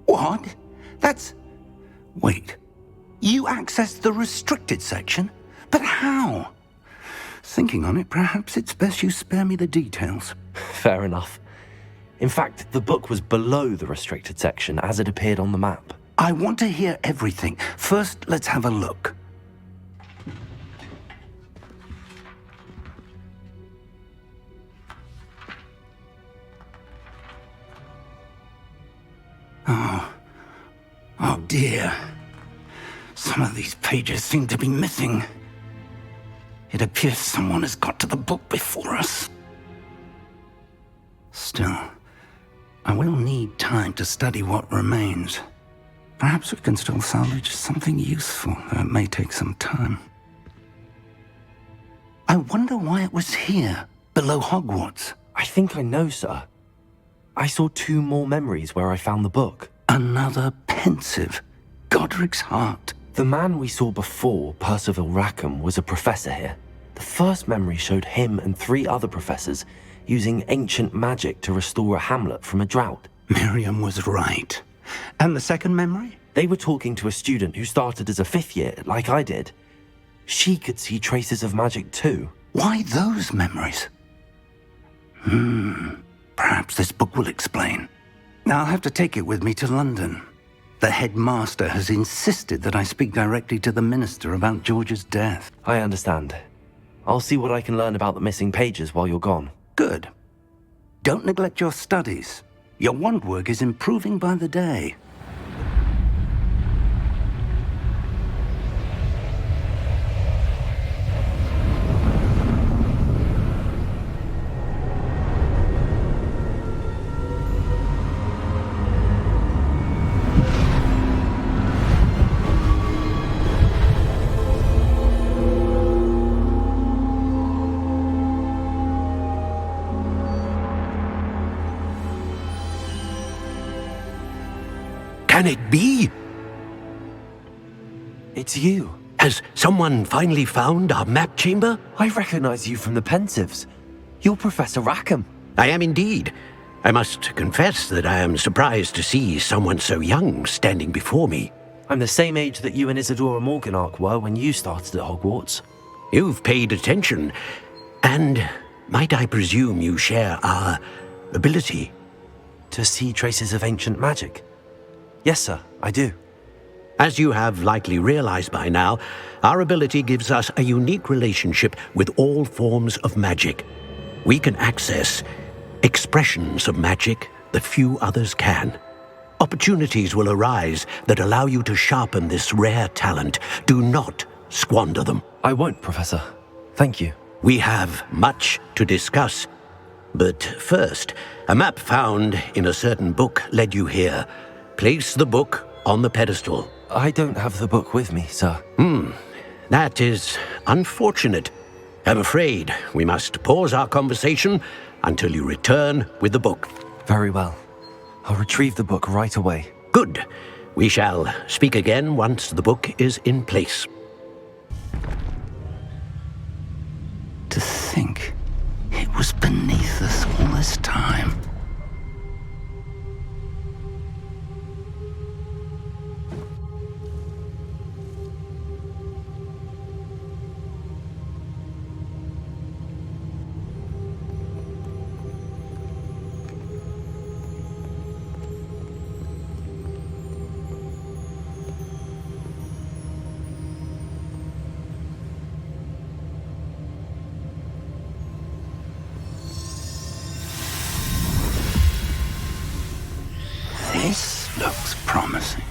What? That's... Wait. You accessed the restricted section? But how? Thinking on it, perhaps it's best you spare me the details. Fair enough. In fact, the book was below the restricted section as it appeared on the map. I want to hear everything. First, let's have a look. Oh dear. Some of these pages seem to be missing. It appears someone has got to the book before us. Still, I will need time to study what remains. Perhaps we can still salvage something useful, though it may take some time. I wonder why it was here, below Hogwarts. I think I know, sir. I saw 2 more memories where I found the book. Another pensive. Godric's heart. The man we saw before, Percival Rackham, was a professor here. The first memory showed him and 3 other professors using ancient magic to restore a hamlet from a drought. Miriam was right. And the second memory? They were talking to a student who started as a 5th year, like I did. She could see traces of magic too. Why those memories? Perhaps this book will explain. I'll have to take it with me to London. The headmaster has insisted that I speak directly to the minister about George's death. I understand. I'll see what I can learn about the missing pages while you're gone. Good. Don't neglect your studies. Your wand work is improving by the day. Can it be? It's you. Has someone finally found our map chamber? I recognize you from the Pensives. You're Professor Rackham. I am indeed. I must confess that I am surprised to see someone so young standing before me. I'm the same age that you and Isadora Morganach were when you started at Hogwarts. You've paid attention, and might I presume you share our ability? To see traces of ancient magic? Yes, sir, I do. As you have likely realized by now, our ability gives us a unique relationship with all forms of magic. We can access expressions of magic that few others can. Opportunities will arise that allow you to sharpen this rare talent. Do not squander them. I won't, Professor. Thank you. We have much to discuss. But first, a map found in a certain book led you here. Place the book on the pedestal. I don't have the book with me, sir. That is unfortunate. I'm afraid we must pause our conversation until you return with the book. Very well. I'll retrieve the book right away. Good. We shall speak again once the book is in place. To think it was beneath us all this time. This looks promising.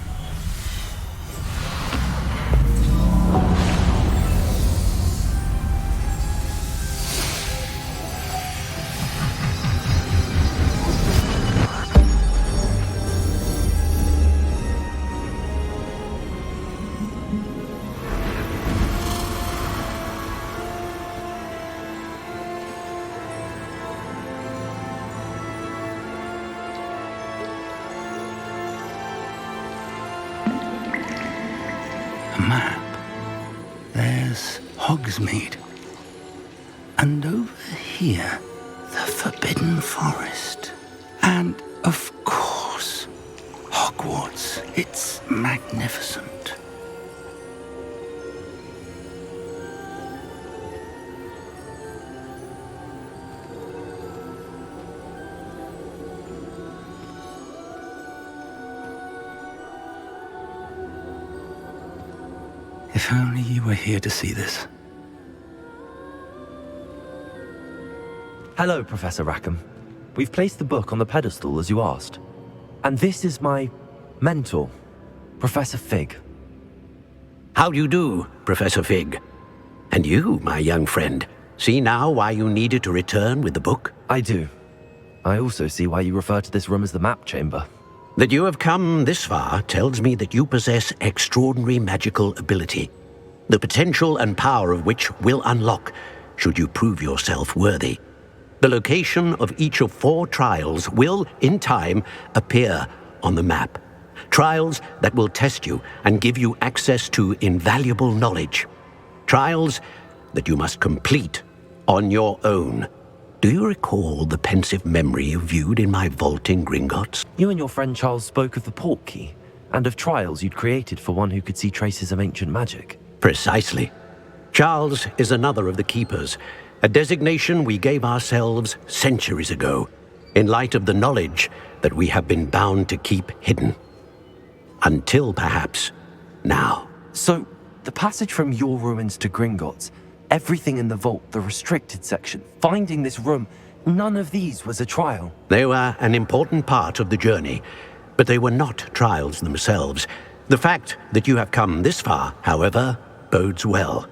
Map. There's Hogsmeade. And over here, the Forbidden Forest. And, of course, Hogwarts. It's magnificent. If only you were here to see this. Hello, Professor Rackham. We've placed the book on the pedestal as you asked. And this is my mentor, Professor Fig. How do you do, Professor Fig? And you, my young friend, see now why you needed to return with the book? I do. I also see why you refer to this room as the map chamber. That you have come this far tells me that you possess extraordinary magical ability, the potential and power of which will unlock should you prove yourself worthy. The location of each of 4 trials will, in time, appear on the map. Trials that will test you and give you access to invaluable knowledge. Trials that you must complete on your own. Do you recall the pensive memory you viewed in my vault in Gringotts? You and your friend Charles spoke of the portkey, and of trials you'd created for one who could see traces of ancient magic. Precisely. Charles is another of the Keepers, a designation we gave ourselves centuries ago. in light of the knowledge that we have been bound to keep hidden. Until perhaps now. So, the passage from your ruins to Gringotts, everything in the vault, the restricted section, finding this room, none of these was a trial. They were an important part of the journey, but they were not trials themselves. The fact that you have come this far, however, bodes well.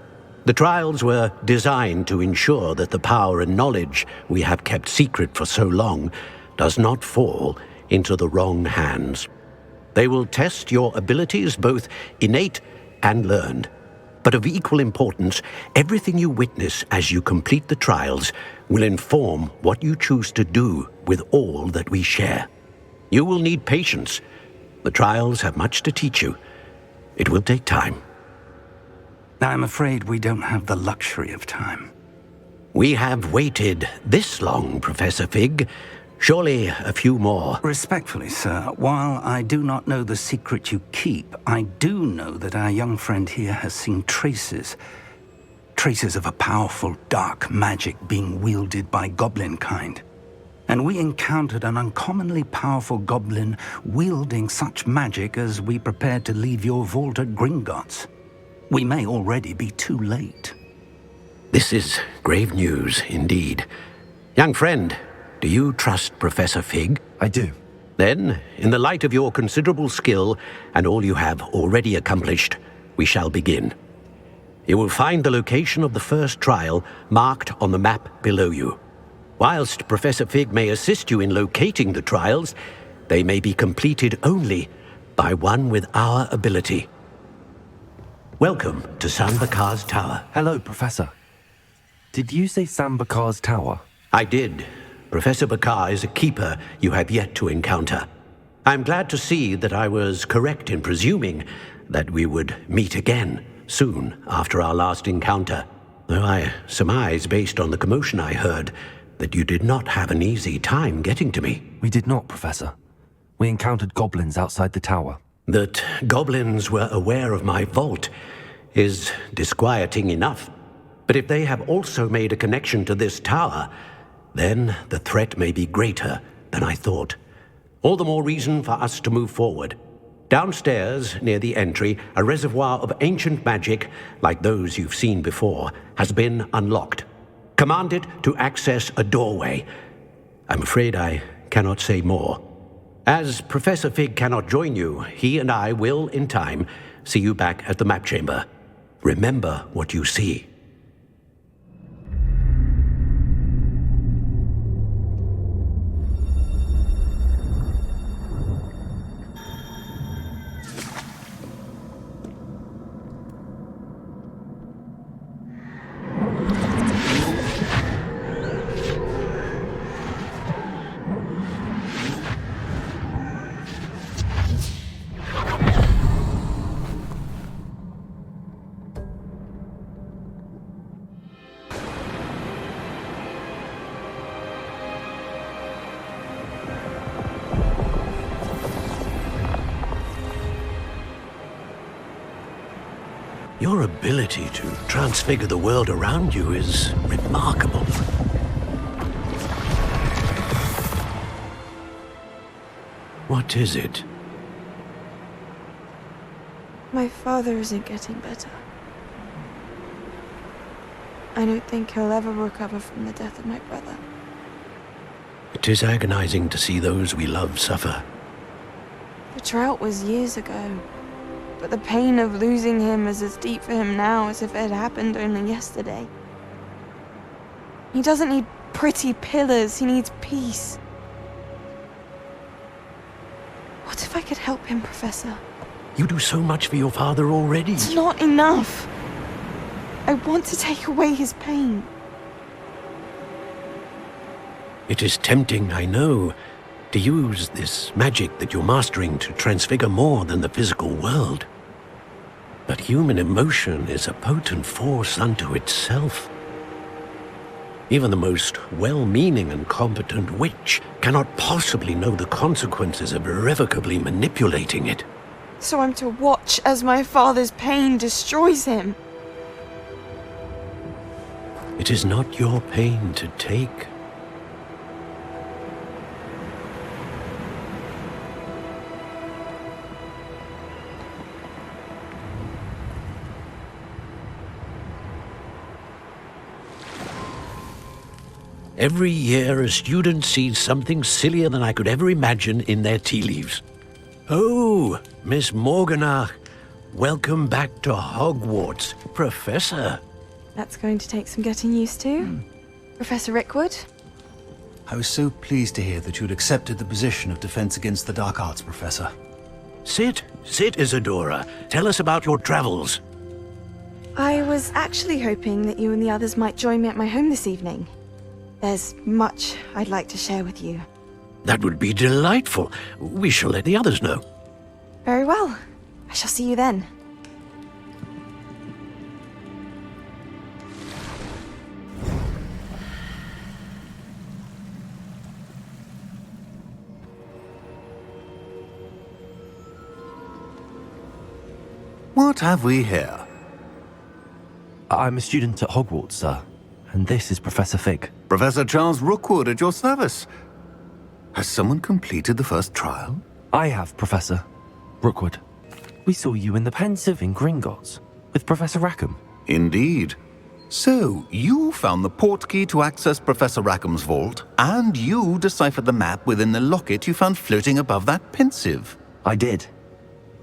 The trials were designed to ensure that the power and knowledge we have kept secret for so long does not fall into the wrong hands. They will test your abilities, both innate and learned. But of equal importance, everything you witness as you complete the trials will inform what you choose to do with all that we share. You will need patience. The trials have much to teach you. It will take time. I'm afraid we don't have the luxury of time. We have waited this long, Professor Fig. Surely a few more. Respectfully, sir, while I do not know the secret you keep, I do know that our young friend here has seen traces of a powerful dark magic being wielded by goblin kind. And we encountered an uncommonly powerful goblin wielding such magic as we prepared to leave your vault at Gringotts. We may already be too late. This is grave news indeed. Young friend, do you trust Professor Fig? I do. Then, in the light of your considerable skill and all you have already accomplished, we shall begin. You will find the location of the first trial marked on the map below you. Whilst Professor Fig may assist you in locating the trials, they may be completed only by one with our ability. Welcome to Sambakar's Tower. Hello, Professor. Did you say Sambakar's Tower? I did. Professor Bakar is a keeper you have yet to encounter. I'm glad to see that I was correct in presuming that we would meet again soon after our last encounter, though I surmise, based on the commotion I heard, that you did not have an easy time getting to me. We did not, Professor. We encountered goblins outside the tower. That goblins were aware of my vault is disquieting enough. But if they have also made a connection to this tower, then the threat may be greater than I thought. All the more reason for us to move forward. Downstairs, near the entry, a reservoir of ancient magic, like those you've seen before, has been unlocked. Command it to access a doorway. I'm afraid I cannot say more. As Professor Fig cannot join you, he and I will, in time, see you back at the map chamber. Remember what you see. Your ability to transfigure the world around you is remarkable. What is it? My father isn't getting better. I don't think he'll ever recover from the death of my brother. It is agonizing to see those we love suffer. The drought was years ago, but the pain of losing him is as deep for him now as if it had happened only yesterday. He doesn't need pretty pillars, he needs peace. What if I could help him, Professor? You do so much for your father already. It's not enough. I want to take away his pain. It is tempting, I know, to use this magic that you're mastering to transfigure more than the physical world. But human emotion is a potent force unto itself. Even the most well-meaning and competent witch cannot possibly know the consequences of irrevocably manipulating it. So I'm to watch as my father's pain destroys him. It is not your pain to take. Every year, a student sees something sillier than I could ever imagine in their tea leaves. Oh, Miss Morganach, welcome back to Hogwarts, Professor. That's going to take some getting used to. Professor Rickwood? I was so pleased to hear that you'd accepted the position of Defense Against the Dark Arts, Professor. Sit, Isadora. Tell us about your travels. I was actually hoping that you and the others might join me at my home this evening. There's much I'd like to share with you. That would be delightful. We shall let the others know. Very well. I shall see you then. What have we here? I'm a student at Hogwarts, sir. And this is Professor Fig. Professor Charles Rookwood at your service. Has someone completed the first trial? I have, Professor Rookwood. We saw you in the Pensive in Gringotts with Professor Rackham. Indeed. So, you found the portkey to access Professor Rackham's vault, and you deciphered the map within the locket you found floating above that Pensive. I did.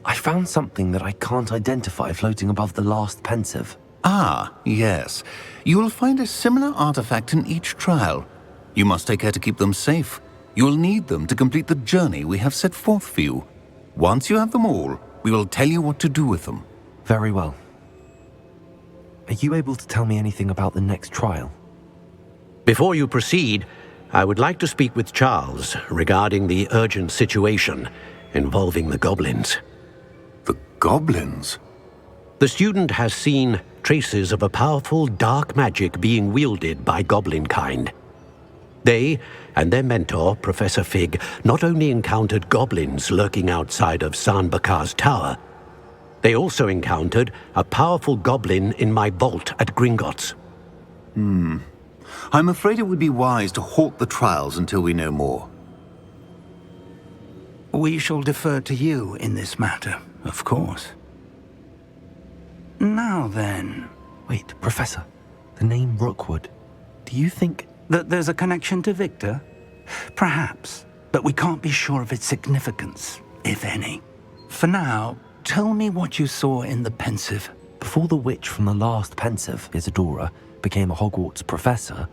I found something that I can't identify floating above the last Pensive. Ah, yes. You will find a similar artifact in each trial. You must take care to keep them safe. You will need them to complete the journey we have set forth for you. Once you have them all, we will tell you what to do with them. Very well. Are you able to tell me anything about the next trial? Before you proceed, I would like to speak with Charles regarding the urgent situation involving the goblins. The goblins? The student has seen traces of a powerful dark magic being wielded by goblin kind. They and their mentor, Professor Fig, not only encountered goblins lurking outside of San Bakar's tower, they also encountered a powerful goblin in my vault at Gringotts. I'm afraid it would be wise to halt the trials until we know more. We shall defer to you in this matter, of course. Now then... Wait, Professor. The name Rookwood. Do you think... that there's a connection to Victor? Perhaps, but we can't be sure of its significance, if any. For now, tell me what you saw in the Pensive. Before the witch from the last Pensive, Isadora, became a Hogwarts professor,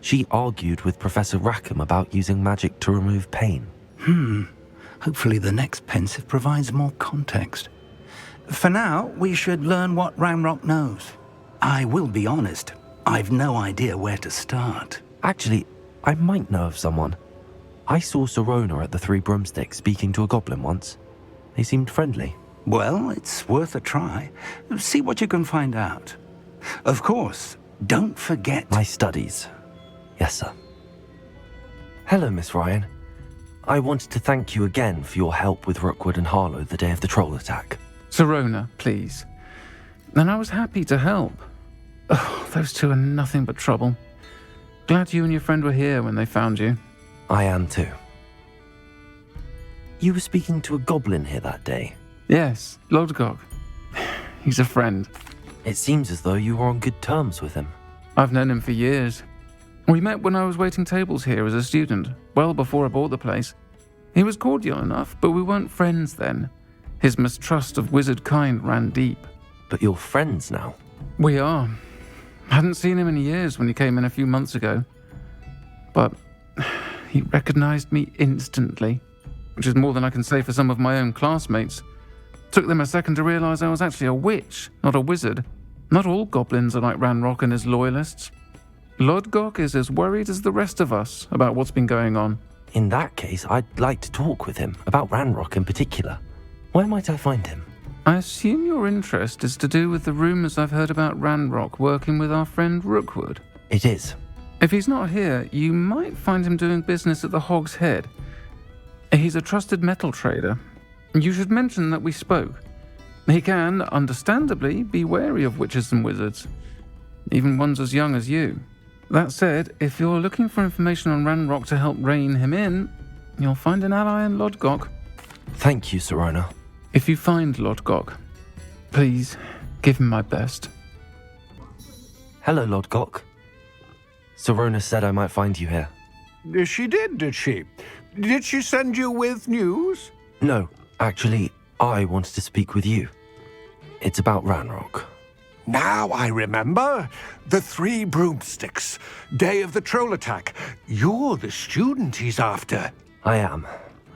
she argued with Professor Rackham about using magic to remove pain. Hopefully the next Pensive provides more context. For now, we should learn what Ranrock knows. I will be honest, I've no idea where to start. Actually, I might know of someone. I saw Sirona at the Three Broomsticks speaking to a goblin once. They seemed friendly. Well, it's worth a try. See what you can find out. Of course, don't forget... my studies. Yes, sir. Hello, Miss Ryan. I wanted to thank you again for your help with Rookwood and Harlow the day of the troll attack. Sirona, please. And I was happy to help. Oh, those two are nothing but trouble. Glad you and your friend were here when they found you. I am too. You were speaking to a goblin here that day? Yes, Lodgok. He's a friend. It seems as though you were on good terms with him. I've known him for years. We met when I was waiting tables here as a student, well before I bought the place. He was cordial enough, but we weren't friends then. His mistrust of wizard kind ran deep. But you're friends now? We are. Hadn't seen him in years when he came in a few months ago. But he recognized me instantly, which is more than I can say for some of my own classmates. Took them a second to realize I was actually a witch, not a wizard. Not all goblins are like Ranrock and his loyalists. Lodgok is as worried as the rest of us about what's been going on. In that case, I'd like to talk with him, about Ranrock in particular. Where might I find him? I assume your interest is to do with the rumors I've heard about Ranrock working with our friend Rookwood. It is. If he's not here, you might find him doing business at the Hog's Head. He's a trusted metal trader. You should mention that we spoke. He can, understandably, be wary of witches and wizards, even ones as young as you. That said, if you're looking for information on Ranrock to help rein him in, you'll find an ally in Lodgok. Thank you, Sirona. If you find Lodgok, please give him my best. Hello, Lodgok. Serona said I might find you here. She did she? Did she send you with news? No, actually, I wanted to speak with you. It's about Ranrock. Now I remember. The 3 broomsticks. Day of the troll attack. You're the student he's after. I am,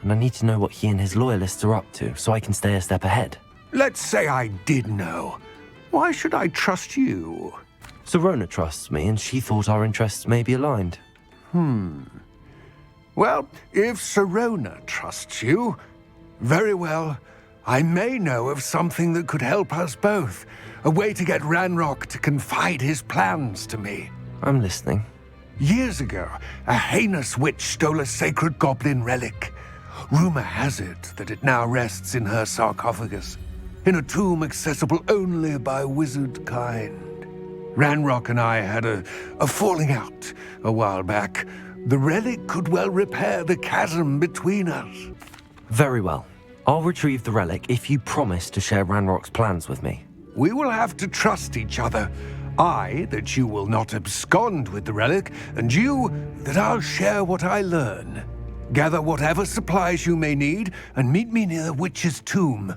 and I need to know what he and his loyalists are up to so I can stay a step ahead. Let's say I did know. Why should I trust you? Serona trusts me, and she thought our interests may be aligned. Well, if Serona trusts you, very well. I may know of something that could help us both. A way to get Ranrock to confide his plans to me. I'm listening. Years ago, a heinous witch stole a sacred goblin relic. Rumor has it that it now rests in her sarcophagus, in a tomb accessible only by wizard kind. Ranrock and I had a falling out a while back. The relic could well repair the chasm between us. Very well. I'll retrieve the relic if you promise to share Ranrock's plans with me. We will have to trust each other. I, that you will not abscond with the relic, and you, that I'll share what I learn. Gather whatever supplies you may need, and meet me near the witch's tomb.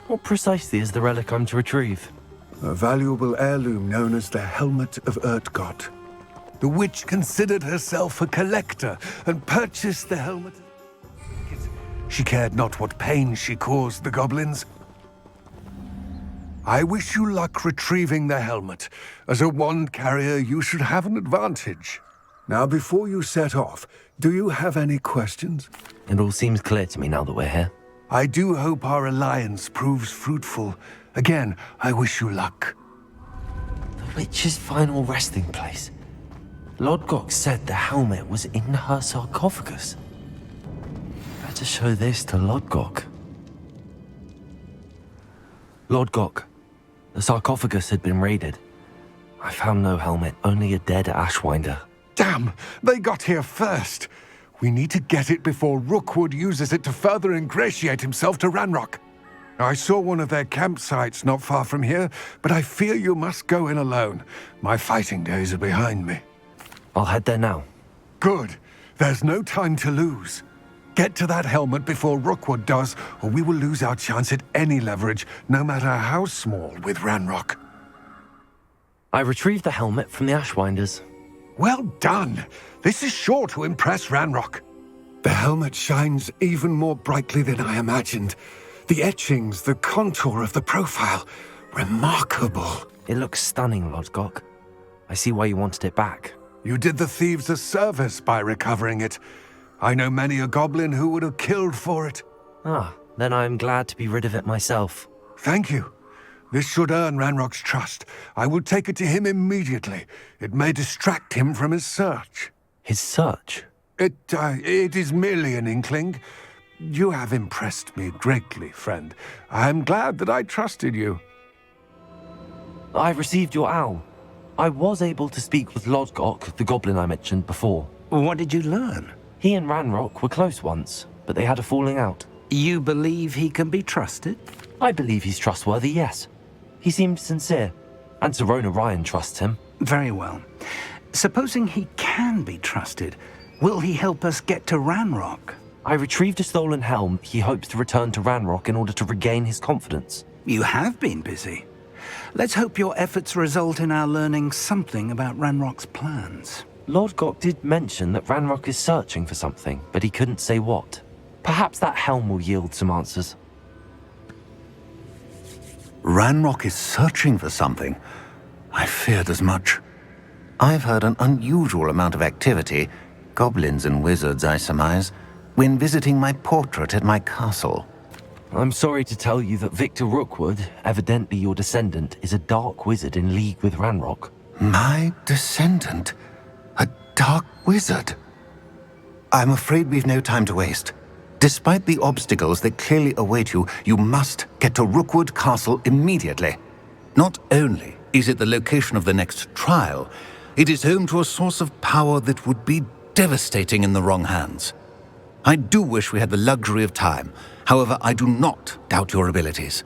What precisely is the relic I'm to retrieve? A valuable heirloom known as the Helmet of Urtgott. The witch considered herself a collector, and purchased the helmet. She cared not what pain she caused the goblins. I wish you luck retrieving the helmet. As a wand carrier, you should have an advantage. Now, before you set off, do you have any questions? It all seems clear to me now that we're here. I do hope our alliance proves fruitful. Again, I wish you luck. The witch's final resting place. Lodgok said the helmet was in her sarcophagus. Better show this to Lodgok. Lodgok, the sarcophagus had been raided. I found no helmet, only a dead Ashwinder. Damn! They got here first! We need to get it before Rookwood uses it to further ingratiate himself to Ranrock. I saw one of their campsites not far from here, but I fear you must go in alone. My fighting days are behind me. I'll head there now. Good. There's no time to lose. Get to that helmet before Rookwood does, or we will lose our chance at any leverage, no matter how small, with Ranrock. I retrieved the helmet from the Ashwinders. Well done! This is sure to impress Ranrock. The helmet shines even more brightly than I imagined. The etchings, the contour of the profile, remarkable. It looks stunning, Lodgok. I see why you wanted it back. You did the thieves a service by recovering it. I know many a goblin who would have killed for it. Ah, then I'm glad to be rid of it myself. Thank you. This should earn Ranrock's trust. I will take it to him immediately. It may distract him from his search. His search? It is merely an inkling. You have impressed me greatly, friend. I am glad that I trusted you. I received your owl. I was able to speak with Lodgok, the goblin I mentioned before. What did you learn? He and Ranrock were close once, but they had a falling out. You believe he can be trusted? I believe he's trustworthy, yes. He seemed sincere, and Serona Ryan trusts him. Very well. Supposing he can be trusted, will he help us get to Ranrock? I retrieved a stolen helm he hopes to return to Ranrock in order to regain his confidence. You have been busy. Let's hope your efforts result in our learning something about Ranrock's plans. Lodgok did mention that Ranrock is searching for something, but he couldn't say what. Perhaps that helm will yield some answers. Ranrock is searching for something. I feared as much. I've heard an unusual amount of activity, goblins and wizards, I surmise, when visiting my portrait at my castle. I'm sorry to tell you that Victor Rookwood, evidently your descendant, is a dark wizard in league with Ranrock. My descendant? A dark wizard? I'm afraid we've no time to waste. Despite the obstacles that clearly await you, you must get to Rookwood Castle immediately. Not only is it the location of the next trial, it is home to a source of power that would be devastating in the wrong hands. I do wish we had the luxury of time. However, I do not doubt your abilities.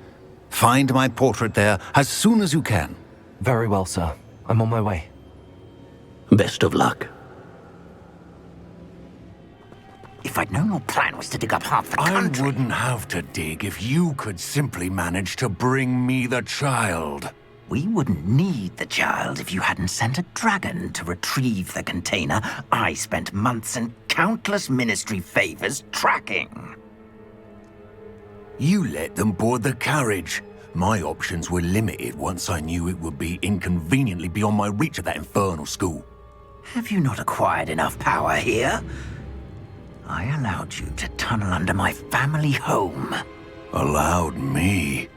Find my portrait there as soon as you can. Very well, sir. I'm on my way. Best of luck. If I'd known your plan was to dig up half the country... I wouldn't have to dig if you could simply manage to bring me the child. We wouldn't need the child if you hadn't sent a dragon to retrieve the container I spent months and countless ministry favors tracking. You let them board the carriage. My options were limited once I knew it would be inconveniently beyond my reach at that infernal school. Have you not acquired enough power here? I allowed you to tunnel under my family home. Allowed me?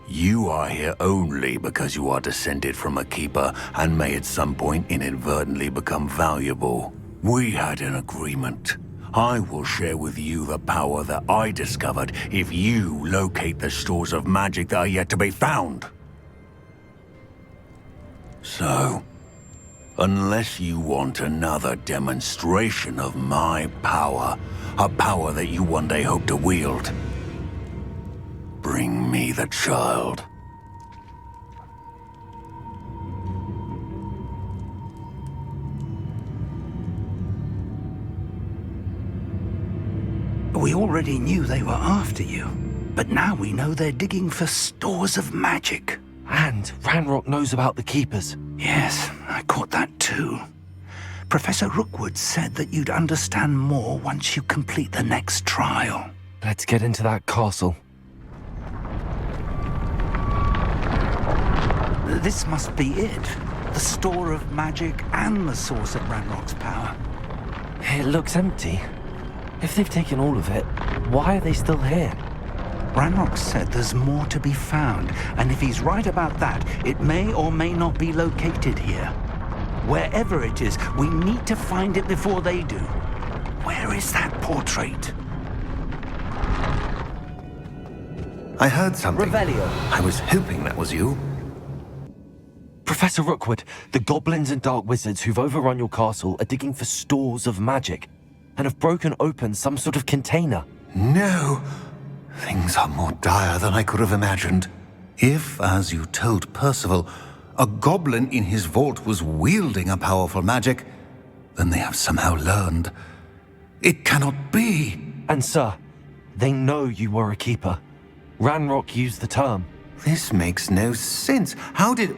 You are here only because you are descended from a keeper and may at some point inadvertently become valuable. We had an agreement. I will share with you the power that I discovered if you locate the stores of magic that are yet to be found. So, unless you want another demonstration of my power, a power that you one day hope to wield, bring me the child. We already knew they were after you, but now we know they're digging for stores of magic. And Ranrock knows about the Keepers. Yes, I caught that too. Professor Rookwood said that you'd understand more once you complete the next trial. Let's get into that castle. This must be it. The store of magic and the source of Ranrock's power. It looks empty. If they've taken all of it, why are they still here? Ranrock said there's more to be found, and if he's right about that, it may or may not be located here. Wherever it is, we need to find it before they do. Where is that portrait? I heard something. Revelio. I was hoping that was you. Professor Rookwood, the goblins and dark wizards who've overrun your castle are digging for stores of magic and have broken open some sort of container. No. Things are more dire than I could have imagined. If, as you told Percival, a goblin in his vault was wielding a powerful magic, then they have somehow learned. It cannot be. And sir, they know you were a keeper. Ranrock used the term. This makes no sense. How did...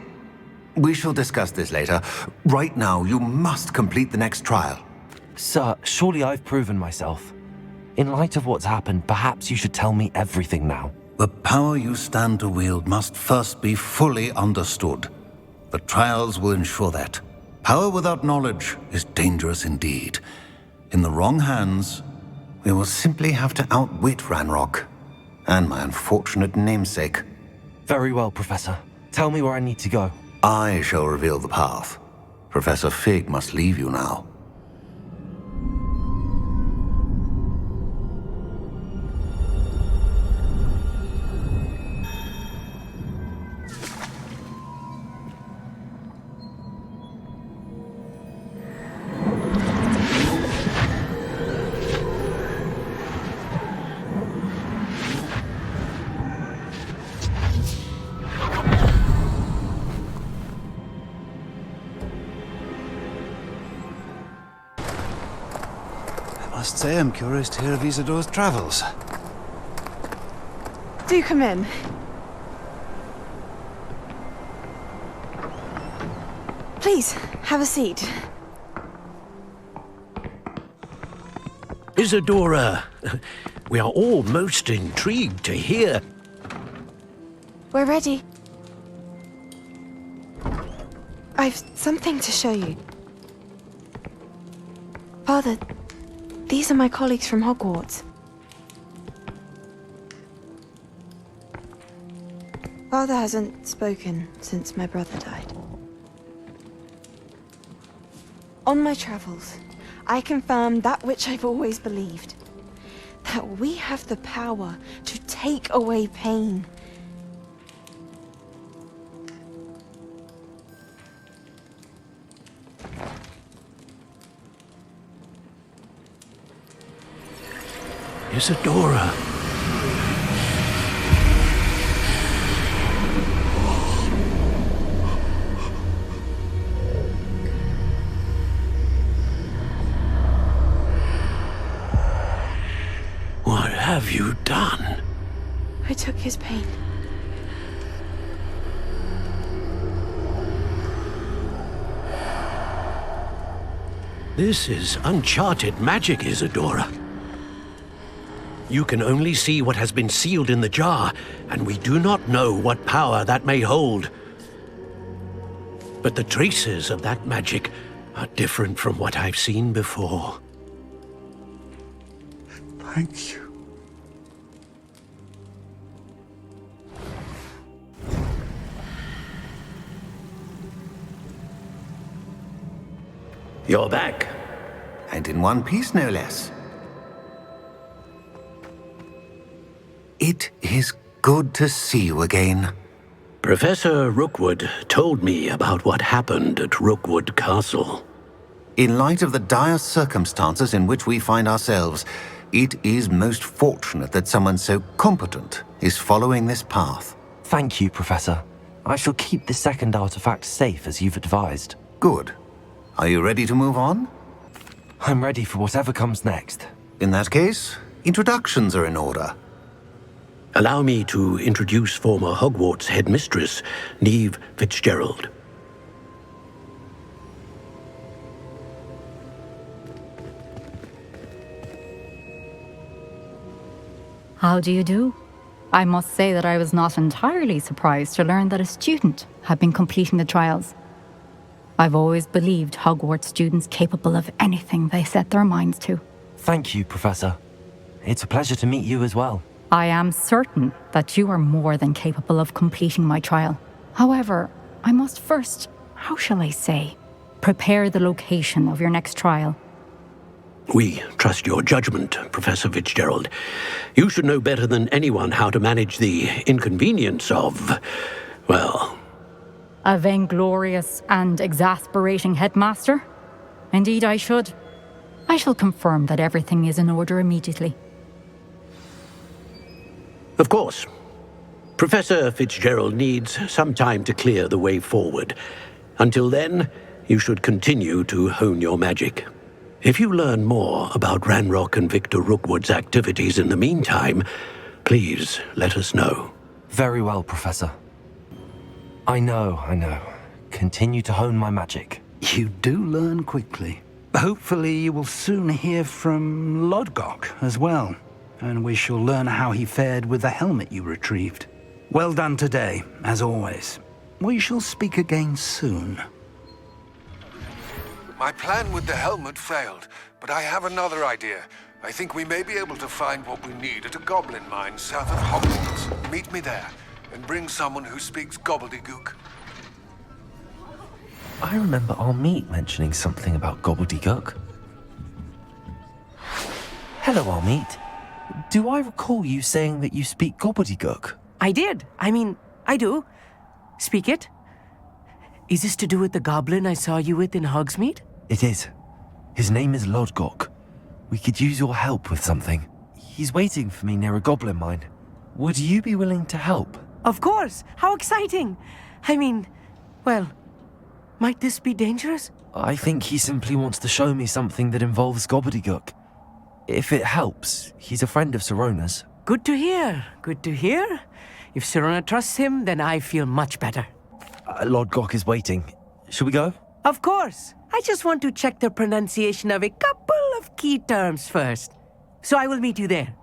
We shall discuss this later. Right now, you must complete the next trial. Sir, surely I've proven myself. In light of what's happened, perhaps you should tell me everything now. The power you stand to wield must first be fully understood. The trials will ensure that. Power without knowledge is dangerous indeed. In the wrong hands, we will simply have to outwit Ranrock and my unfortunate namesake. Very well, Professor. Tell me where I need to go. I shall reveal the path. Professor Fig must leave you now. I must say I'm curious to hear of Isidore's travels. Do come in. Please, have a seat. Isadora, we are all most intrigued to hear. We're ready. I've something to show you. Father, these are my colleagues from Hogwarts. Father hasn't spoken since my brother died. On my travels, I confirmed that which I've always believed. That we have the power to take away pain. Isadora. have you done? I took his pain. This is uncharted magic, Isadora. You can only see what has been sealed in the jar, and we do not know what power that may hold. But the traces of that magic are different from what I've seen before. Thank you. You're back. And in one piece, no less. It is good to see you again. Professor Rookwood told me about what happened at Rookwood Castle. In light of the dire circumstances in which we find ourselves, it is most fortunate that someone so competent is following this path. Thank you, Professor. I shall keep the second artifact safe as you've advised. Good. Are you ready to move on? I'm ready for whatever comes next. In that case, introductions are in order. Allow me to introduce former Hogwarts headmistress, Neve Fitzgerald. How do you do? I must say that I was not entirely surprised to learn that a student had been completing the trials. I've always believed Hogwarts students capable of anything they set their minds to. Thank you, Professor. It's a pleasure to meet you as well. I am certain that you are more than capable of completing my trial. However, I must first, how shall I say, prepare the location of your next trial. We trust your judgment, Professor Fitzgerald. You should know better than anyone how to manage the inconvenience of, well... A vainglorious and exasperating headmaster? Indeed I should. I shall confirm that everything is in order immediately. Of course. Professor Fitzgerald needs some time to clear the way forward. Until then, you should continue to hone your magic. If you learn more about Ranrock and Victor Rookwood's activities in the meantime, please let us know. Very well, Professor. I know. Continue to hone my magic. You do learn quickly. Hopefully you will soon hear from Lodgok as well, and we shall learn how he fared with the helmet you retrieved. Well done today, as always. We shall speak again soon. My plan with the helmet failed, but I have another idea. I think we may be able to find what we need at a goblin mine south of Hogwarts. Meet me there, and bring someone who speaks gobbledygook. I remember our meet mentioning something about gobbledygook. Hello, Armeet. Do I recall you saying that you speak gobbledygook? I did. I do. Speak it. Is this to do with the goblin I saw you with in Hogsmeade? It is. His name is Lodgok. We could use your help with something. He's waiting for me near a goblin mine. Would you be willing to help? Of course. How exciting. Well, might this be dangerous? I think he simply wants to show me something that involves gobbledygook. If it helps, he's a friend of Sirona's. Good to hear. Good to hear. If Sirona trusts him, then I feel much better. Lodgok is waiting. Shall we go? Of course. I just want to check the pronunciation of a couple of key terms first. So I will meet you there.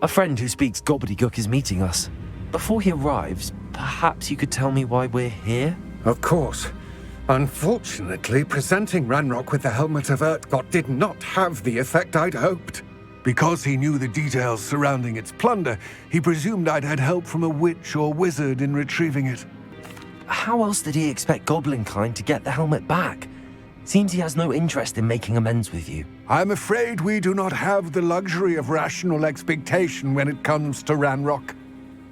A friend who speaks gobbledygook is meeting us. Before he arrives, perhaps you could tell me why we're here? Of course. Unfortunately, presenting Ranrock with the Helmet of Urtkot did not have the effect I'd hoped. Because he knew the details surrounding its plunder, he presumed I'd had help from a witch or wizard in retrieving it. How else did he expect Goblinkind to get the helmet back? Seems he has no interest in making amends with you. I'm afraid we do not have the luxury of rational expectation when it comes to Ranrock.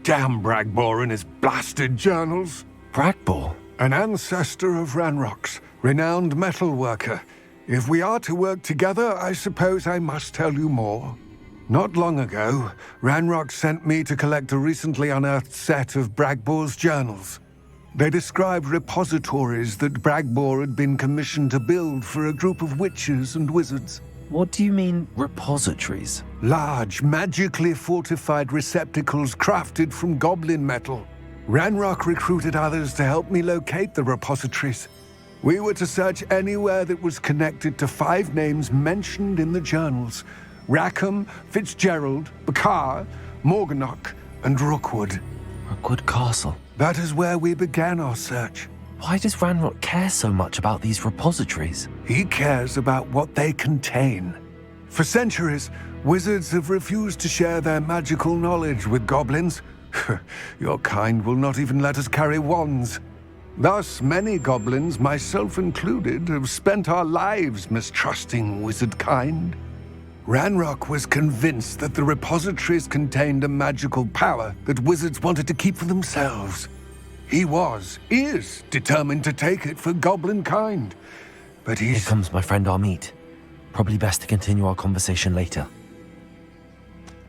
Damn Bragbor and his blasted journals. Bragbor? An ancestor of Ranrock's, renowned metalworker. If we are to work together, I suppose I must tell you more. Not long ago, Ranrock sent me to collect a recently unearthed set of Bragbor's journals. They described repositories that Bragbor had been commissioned to build for a group of witches and wizards. What do you mean, repositories? Large, magically fortified receptacles crafted from goblin metal. Ranrock recruited others to help me locate the repositories. We were to search anywhere that was connected to 5 names mentioned in the journals: Rackham, Fitzgerald, Bakar, Morganach, and Rookwood. Rookwood Castle? That is where we began our search. Why does Ranrock care so much about these repositories? He cares about what they contain. For centuries, wizards have refused to share their magical knowledge with goblins. Your kind will not even let us carry wands. Thus, many goblins, myself included, have spent our lives mistrusting wizard kind. Ranrock was convinced that the repositories contained a magical power that wizards wanted to keep for themselves. He is determined to take it for goblin kind. But Here comes my friend Amit. Probably best to continue our conversation later.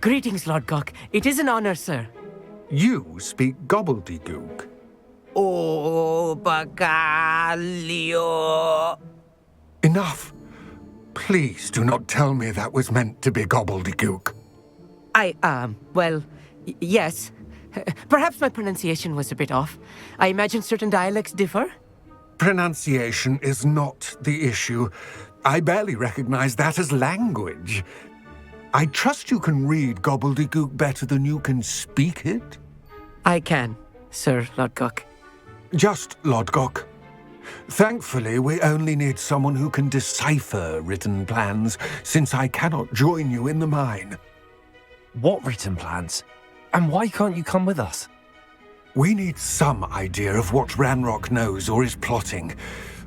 Greetings, Lord Cock. It is an honor, sir. You speak gobbledygook. Oh, Bacalio. Enough. Please do not tell me that was meant to be gobbledygook. Yes. Perhaps my pronunciation was a bit off. I imagine certain dialects differ? Pronunciation is not the issue. I barely recognize that as language. I trust you can read gobbledygook better than you can speak it? I can, Sir Lodgok. Just Lodgok. Thankfully, we only need someone who can decipher written plans, since I cannot join you in the mine. What written plans? And why can't you come with us? We need some idea of what Ranrock knows or is plotting.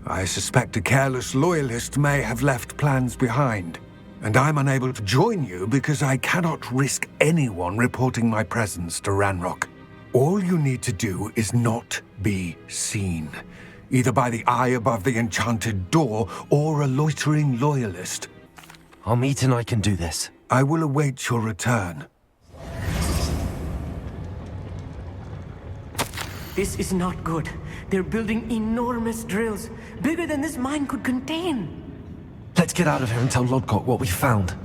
I suspect a careless loyalist may have left plans behind. And I'm unable to join you because I cannot risk anyone reporting my presence to Ranrock. All you need to do is not be seen, either by the eye above the enchanted door or a loitering loyalist. Amit and I can do this. I will await your return. This is not good. They're building enormous drills, bigger than this mine could contain. Let's get out of here and tell Lodgok what we found.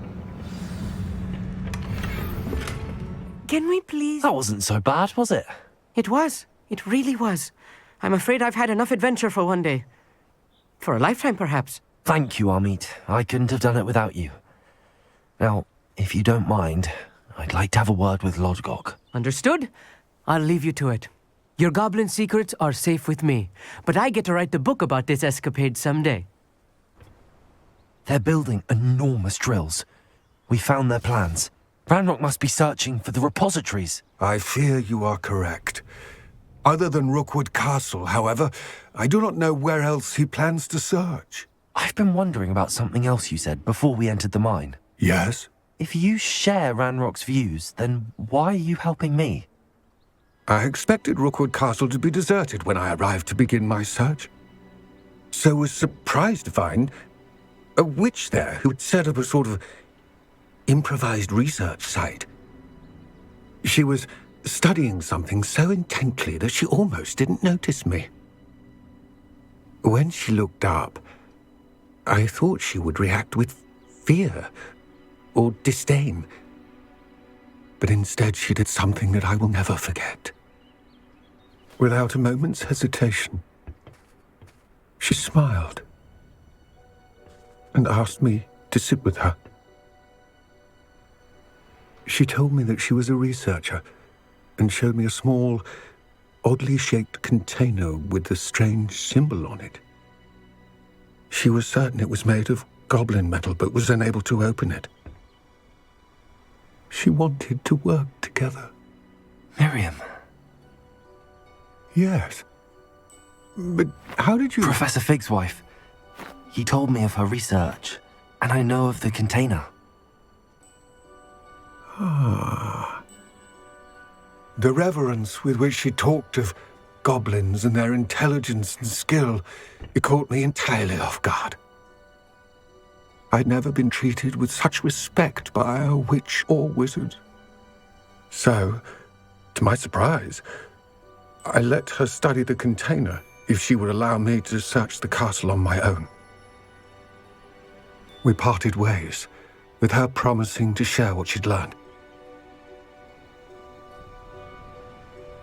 Can we please? That wasn't so bad, was it? It was. It really was. I'm afraid I've had enough adventure for one day. For a lifetime, perhaps. Thank you, Amit. I couldn't have done it without you. Now, if you don't mind, I'd like to have a word with Lodgok. Understood? I'll leave you to it. Your goblin secrets are safe with me, but I get to write the book about this escapade someday. They're building enormous drills. We found their plans. Ranrock must be searching for the repositories. I fear you are correct. Other than Rookwood Castle, however, I do not know where else he plans to search. I've been wondering about something else you said before we entered the mine. Yes? If you share Ranrock's views, then why are you helping me? I expected Rookwood Castle to be deserted when I arrived to begin my search. So was surprised to find a witch there who had set up a sort of improvised research site. She was studying something so intently that she almost didn't notice me. When she looked up, I thought she would react with fear or disdain. But instead she did something that I will never forget. Without a moment's hesitation, she smiled and asked me to sit with her. She told me that she was a researcher and showed me a small, oddly shaped container with a strange symbol on it. She was certain it was made of goblin metal, but was unable to open it. She wanted to work together. Miriam. Yes. But how did you... Professor Fig's wife. He told me of her research, and I know of the container. Ah. The reverence with which she talked of goblins and their intelligence and skill, it caught me entirely off guard. I'd never been treated with such respect by a witch or wizard. So, to my surprise, I let her study the container if she would allow me to search the castle on my own. We parted ways, with her promising to share what she'd learned.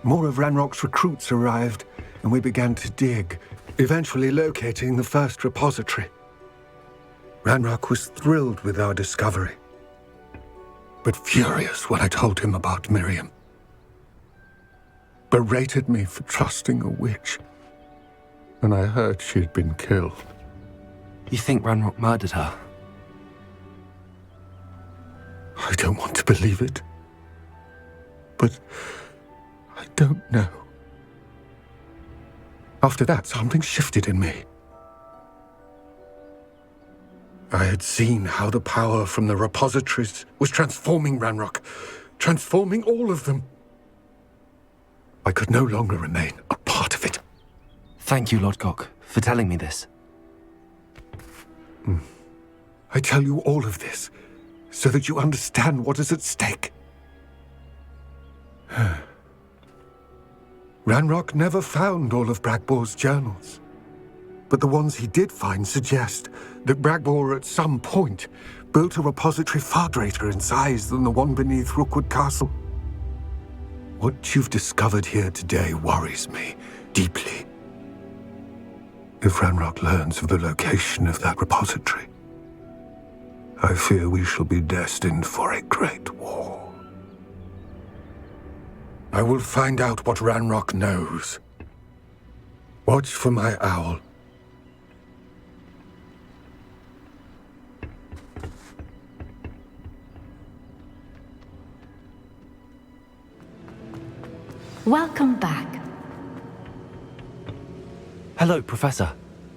More of Ranrock's recruits arrived, and we began to dig, eventually locating the first repository. Ranrock was thrilled with our discovery, but furious when I told him about Miriam. Berated me for trusting a witch, and I heard she'd been killed. You think Ranrock murdered her? I don't want to believe it, but I don't know. After that, something shifted in me. I had seen how the power from the repositories was transforming Ranrock, transforming all of them. I could no longer remain a part of it. Thank you, Lodgok, for telling me this. I tell you all of this so that you understand what is at stake. Ranrock never found all of Bragbor's journals, but the ones he did find suggest that Bragbor at some point built a repository far greater in size than the one beneath Rookwood Castle. What you've discovered here today worries me deeply. If Ranrock learns of the location of that repository, I fear we shall be destined for a great war. I will find out what Ranrock knows. Watch for my owl. Welcome back. Hello, Professor.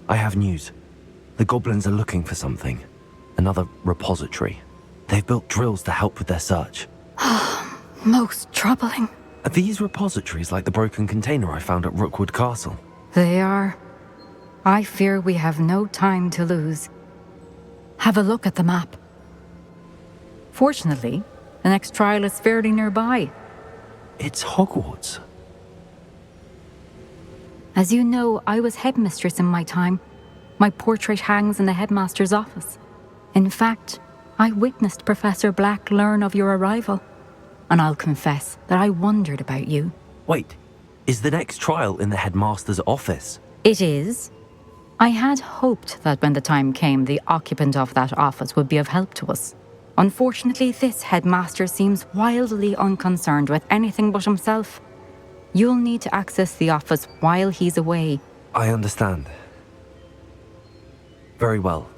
I have news. The goblins are looking for something. Another repository. They've built drills to help with their search. Most troubling. Are these repositories like the broken container I found at Rookwood Castle? They are. I fear we have no time to lose. Have a look at the map. Fortunately, the next trial is fairly nearby. It's Hogwarts. As you know, I was headmistress in my time. My portrait hangs in the headmaster's office. In fact, I witnessed Professor Black learn of your arrival. And I'll confess that I wondered about you. Wait, is the next trial in the headmaster's office? It is. I had hoped that when the time came, the occupant of that office would be of help to us. Unfortunately, this headmaster seems wildly unconcerned with anything but himself. You'll need to access the office while he's away. I understand. Very well.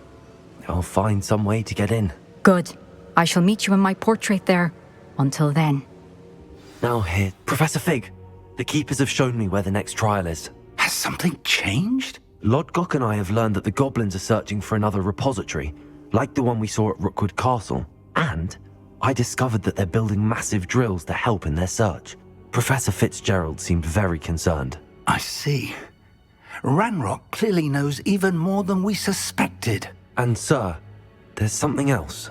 I'll find some way to get in. Good. I shall meet you in my portrait there. Until then. Now here, Professor Fig. The keepers have shown me where the next trial is. Has something changed? Lodgok and I have learned that the goblins are searching for another repository, like the one we saw at Rookwood Castle. And I discovered that they're building massive drills to help in their search. Professor Fitzgerald seemed very concerned. I see. Ranrock clearly knows even more than we suspected. And sir, there's something else.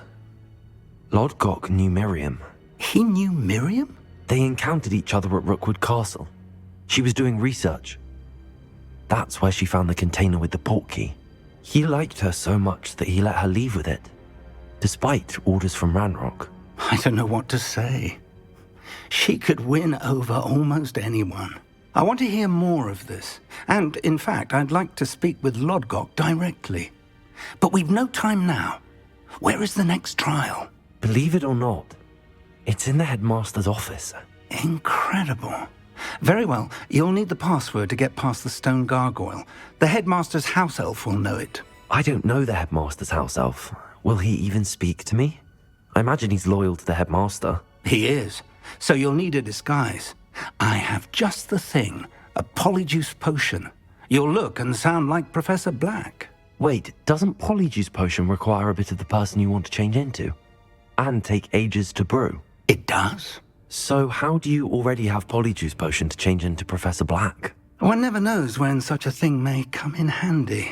Lodgok knew Miriam. He knew Miriam? They encountered each other at Rookwood Castle. She was doing research. That's where she found the container with the portkey. He liked her so much that he let her leave with it, despite orders from Ranrock. I don't know what to say. She could win over almost anyone. I want to hear more of this. And, in fact, I'd like to speak with Lodgok directly. But we've no time now. Where is the next trial? Believe it or not, it's in the headmaster's office. Incredible. Very well. You'll need the password to get past the stone gargoyle. The headmaster's house elf will know it. I don't know the headmaster's house elf. Will he even speak to me? I imagine he's loyal to the headmaster. He is. So you'll need a disguise. I have just the thing. A polyjuice potion. You'll look and sound like Professor Black. Wait, doesn't polyjuice potion require a bit of the person you want to change into? And take ages to brew? It does. So how do you already have polyjuice potion to change into Professor Black? One never knows when such a thing may come in handy.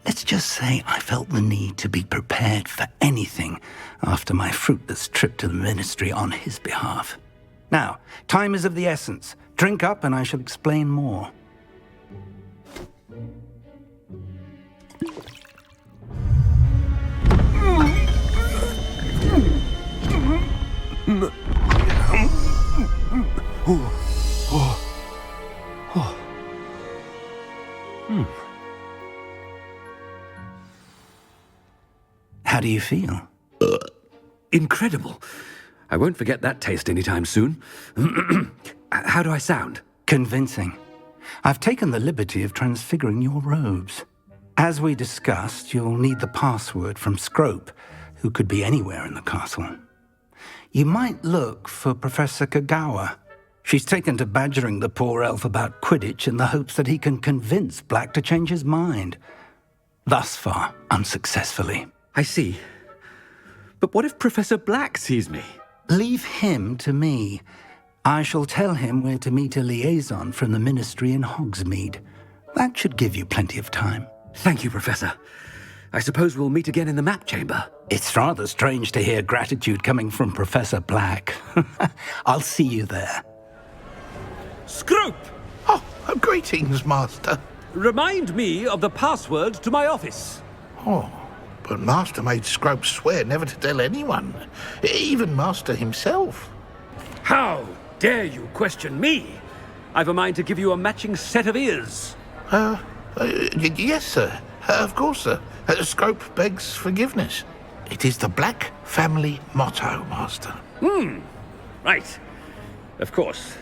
Let's just say I felt the need to be prepared for anything after my fruitless trip to the ministry on his behalf. Now, time is of the essence. Drink up and I shall explain more. do you feel? Incredible. I won't forget that taste anytime soon. How do I sound? Convincing. I've taken the liberty of transfiguring your robes. As we discussed, you'll need the password from Scrope, who could be anywhere in the castle. You might look for Professor Kagawa. She's taken to badgering the poor elf about Quidditch in the hopes that he can convince Black to change his mind. Thus far, unsuccessfully. I see. But what if Professor Black sees me? Leave him to me. I shall tell him where to meet a liaison from the Ministry in Hogsmeade. That should give you plenty of time. Thank you, Professor. I suppose we'll meet again in the map chamber. It's rather strange to hear gratitude coming from Professor Black. I'll see you there. Scrope! Oh, greetings, Master. Remind me of the password to my office. Oh, but Master made Scrope swear never to tell anyone, even Master himself. How dare you question me? I've a mind to give you a matching set of ears. Yes, sir. Of course, sir. Scrope begs forgiveness. It is the Black family motto, Master. Right. Of course.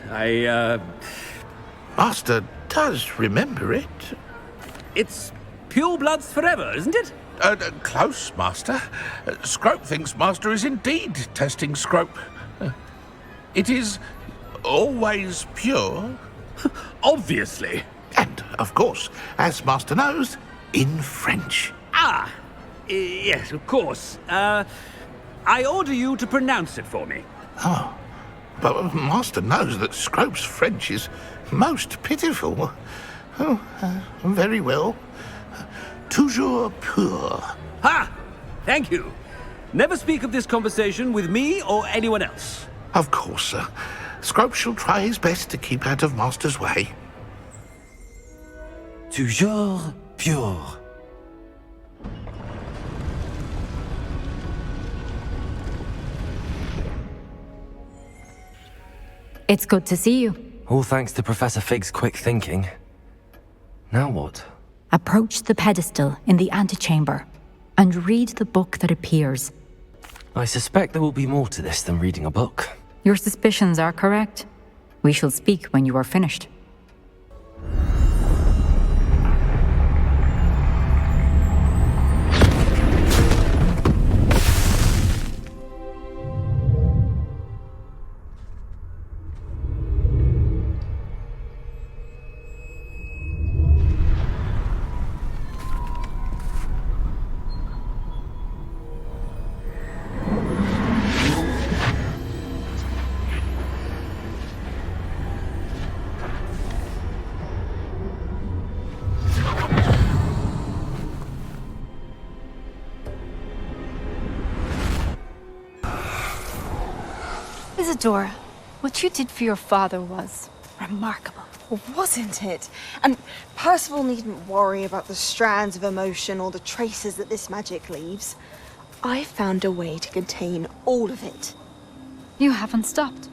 Master does remember it. It's pure bloods forever, isn't it? Close, Master. Scrope thinks Master is indeed testing Scrope. It is always pure. Obviously. And, of course, as Master knows, in French. Yes, of course. I order you to pronounce it for me. Oh, but Master knows that Scrope's French is most pitiful. Oh, very well. Toujours pur. Ha! Thank you. Never speak of this conversation with me or anyone else. Of course, sir. Scrope shall try his best to keep out of Master's way. Toujours pure. It's good to see you. All thanks to Professor Fig's quick thinking. Now what? Approach the pedestal in the antechamber and read the book that appears. I suspect there will be more to this than reading a book. Your suspicions are correct. We shall speak when you are finished. Isadora, what you did for your father was remarkable. Wasn't it? And Percival needn't worry about the strands of emotion or the traces that this magic leaves. I found a way to contain all of it. You haven't stopped.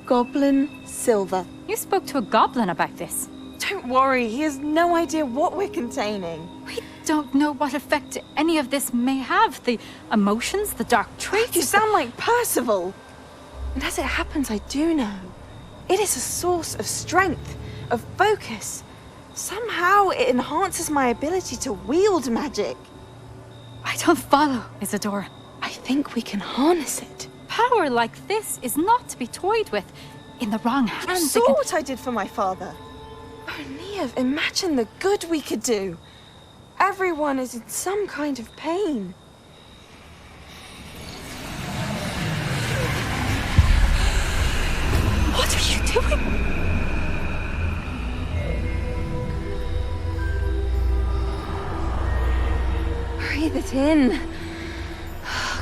Goblin Silver. You spoke to a goblin about this. Don't worry, he has no idea what we're containing. We don't know what effect any of this may have. The emotions, the dark traits. You sound like Percival. And as it happens, I do know. It is a source of strength, of focus. Somehow it enhances my ability to wield magic. I don't follow, Isadora. I think we can harness it. Power like this is not to be toyed with. In the wrong hands, You saw what I did for my father. Oh, Neve, imagine the good we could do. Everyone is in some kind of pain. What are you doing? Breathe it in.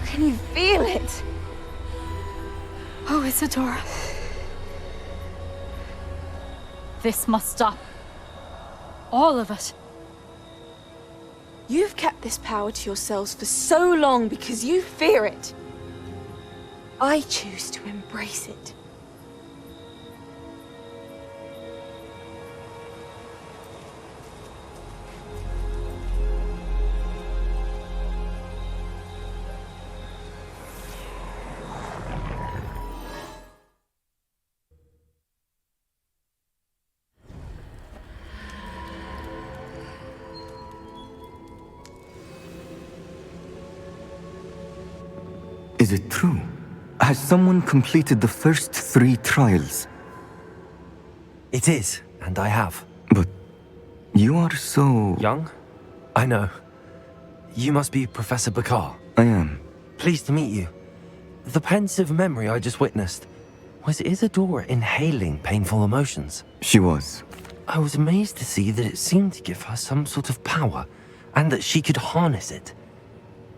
Can you feel it? Oh, Isadora. This must stop. All of it. You've kept this power to yourselves for so long because you fear it. I choose to embrace it. Is it true? Has someone completed the first 3 trials? It is, and I have. But you are so... Young? I know. You must be Professor Bakar. I am. Pleased to meet you. The pensive memory I just witnessed. Was Isadora inhaling painful emotions? She was. I was amazed to see that it seemed to give her some sort of power, and that she could harness it.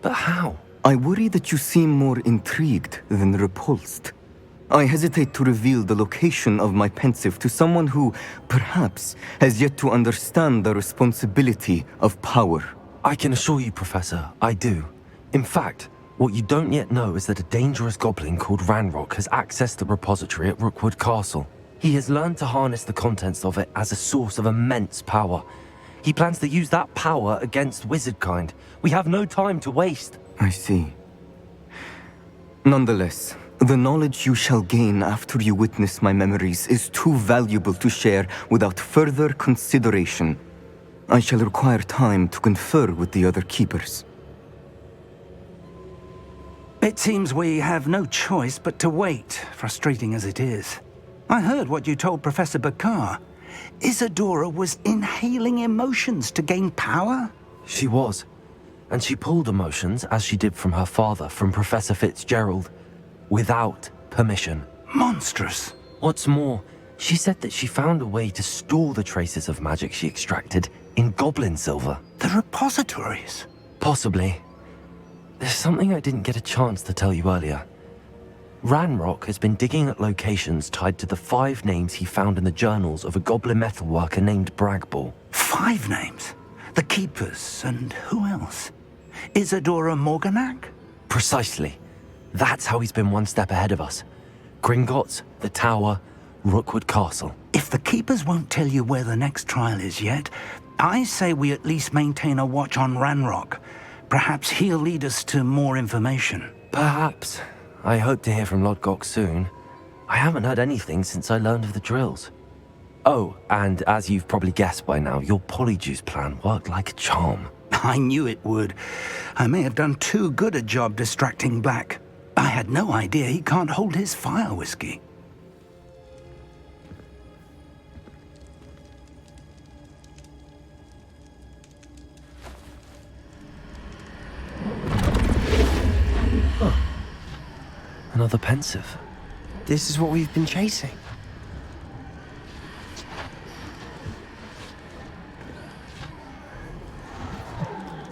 But how? I worry that you seem more intrigued than repulsed. I hesitate to reveal the location of my pensive to someone who, perhaps, has yet to understand the responsibility of power. I can assure you, Professor, I do. In fact, what you don't yet know is that a dangerous goblin called Ranrock has accessed the repository at Rookwood Castle. He has learned to harness the contents of it as a source of immense power. He plans to use that power against wizardkind. We have no time to waste. I see. Nonetheless, the knowledge you shall gain after you witness my memories is too valuable to share without further consideration. I shall require time to confer with the other keepers. It seems we have no choice but to wait, frustrating as it is. I heard what you told Professor Bakar. Isadora was inhaling emotions to gain power? She was. And she pulled emotions, as she did from her father, from Professor Fitzgerald, without permission. Monstrous. What's more, she said that she found a way to store the traces of magic she extracted in goblin silver. The repositories? Possibly. There's something I didn't get a chance to tell you earlier. Ranrock has been digging at locations tied to the 5 names he found in the journals of a goblin metalworker named Bragball. 5 names? The Keepers, and who else? Isadora Morganac? Precisely. That's how he's been one step ahead of us. Gringotts, the Tower, Rookwood Castle. If the Keepers won't tell you where the next trial is yet, I say we at least maintain a watch on Ranrock. Perhaps he'll lead us to more information. Perhaps. I hope to hear from Lodgok soon. I haven't heard anything since I learned of the drills. Oh, and as you've probably guessed by now, your polyjuice plan worked like a charm. I knew it would. I may have done too good a job distracting Black. I had no idea he can't hold his fire whiskey. Another pensive. This is what we've been chasing.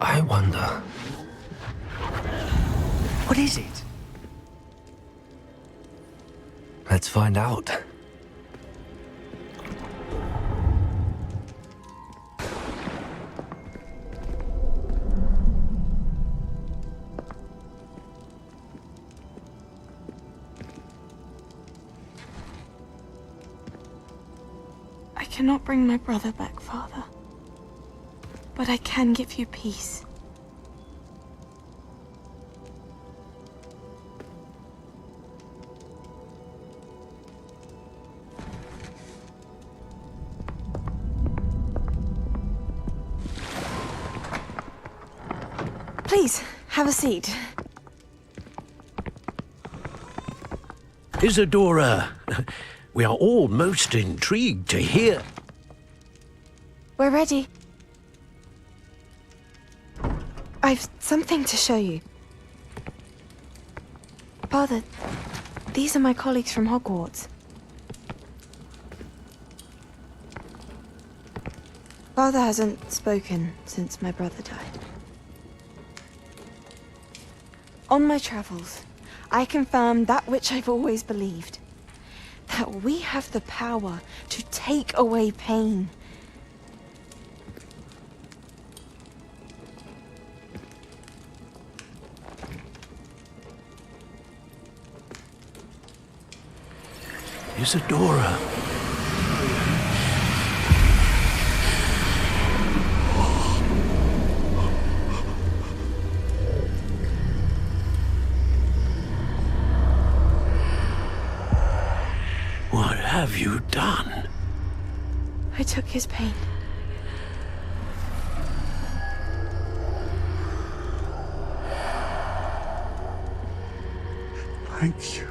I wonder... What is it? Let's find out. I cannot bring my brother back, Father. But I can give you peace. Please, have a seat. Isadora, we are all most intrigued to hear. We're ready. I've something to show you. Father, these are my colleagues from Hogwarts. Father hasn't spoken since my brother died. On my travels, I confirmed that which I've always believed. That we have the power to take away pain. Isadora. What have you done? I took his pain. Thank you.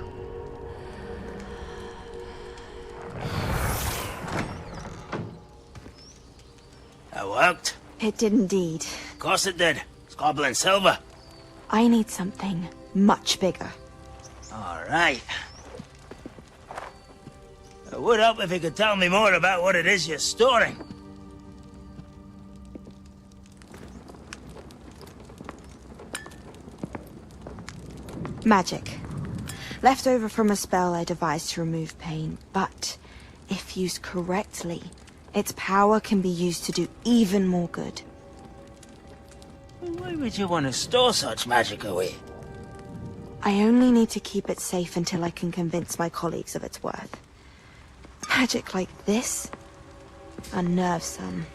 That worked? It did indeed. Of course it did. It's goblin silver. I need something much bigger. All right. It would help if you could tell me more about what it is you're storing. Magic. Left over from a spell I devised to remove pain, but if used correctly, its power can be used to do even more good. Why would you want to store such magic away? I only need to keep it safe until I can convince my colleagues of its worth. Magic like this unnerves some.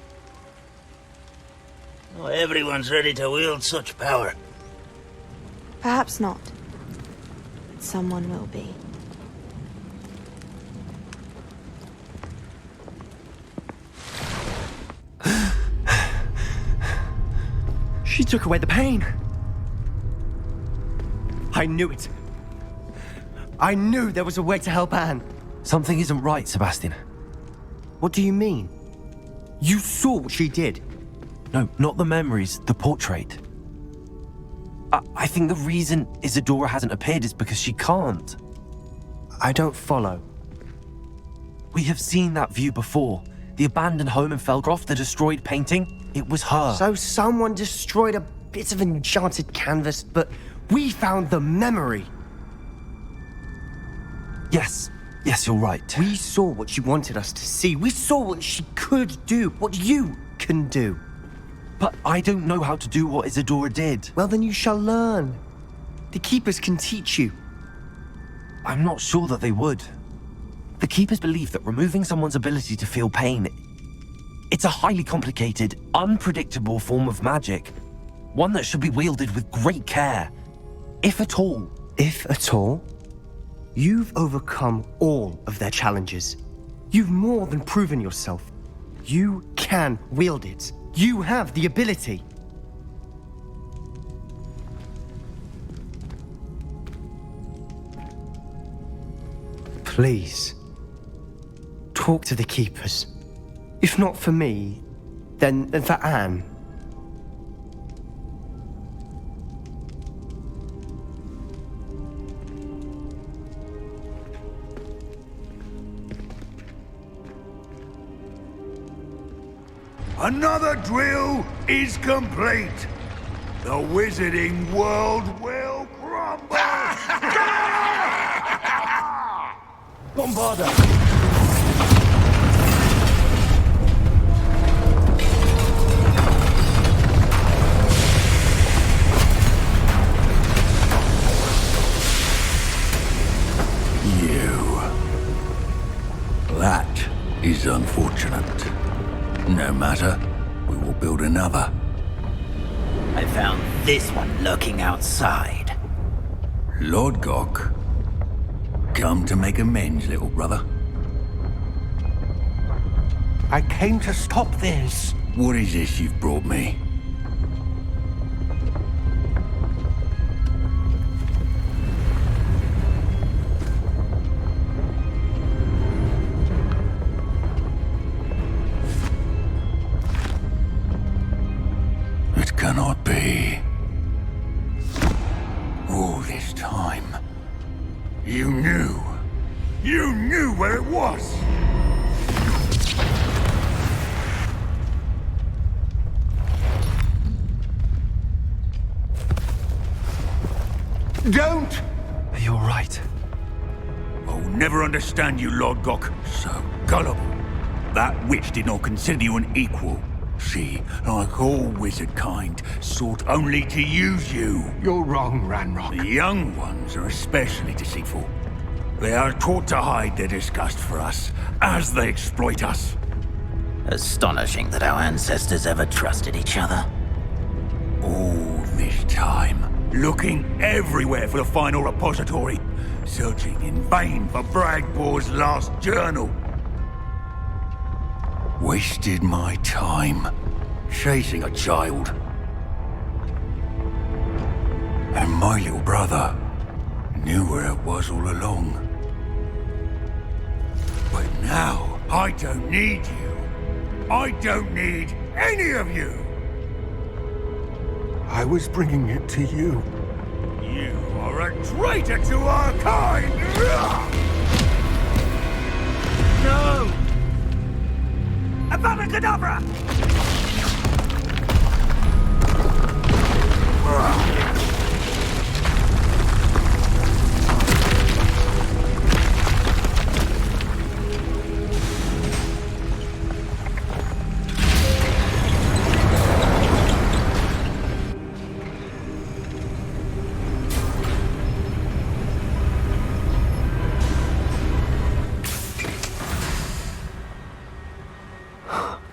Not everyone's ready to wield such power. Perhaps not. But someone will be. She took away the pain. I knew it. I knew there was a way to help Anne. Something isn't right, Sebastian. What do you mean? You saw what she did. No, not the memories, the portrait. I think the reason Isadora hasn't appeared is because she can't. I don't follow. We have seen that view before. The abandoned home in Felgroth, the destroyed painting, it was her. So someone destroyed a bit of enchanted canvas, but we found the memory. Yes, you're right. We saw what she wanted us to see. We saw what she could do, what you can do. But I don't know how to do what Isadora did. Well, then you shall learn. The Keepers can teach you. I'm not sure that they would. The Keepers believe that removing someone's ability to feel pain, it's a highly complicated, unpredictable form of magic. One that should be wielded with great care. If at all. If at all? You've overcome all of their challenges. You've more than proven yourself. You can wield it. You have the ability. Please, talk to the Keepers. If not for me, then for Anne. Another drill is complete. The wizarding world will crumble. Bombarda! You. That is unfortunate. No matter, we will build another. I found this one lurking outside. Lord Gok, come to make amends, little brother. I came to stop this. What is this you've brought me? It cannot be. All this time, you knew where it was. Don't! You're right. I'll never understand you, Lord Gok. So gullible. That witch did not consider you an equal. She, like all wizard kind, sought only to use you. You're wrong, Ranrock. The young ones are especially deceitful. They are taught to hide their disgust for us, as they exploit us. Astonishing that our ancestors ever trusted each other. All this time, looking everywhere for the final repository, searching in vain for Bragbor's last journal. Wasted my time chasing a child. And my little brother knew where it was all along. But now, I don't need you. I don't need any of you! I was bringing it to you. You are a traitor to our kind! No! Avada Kedavra!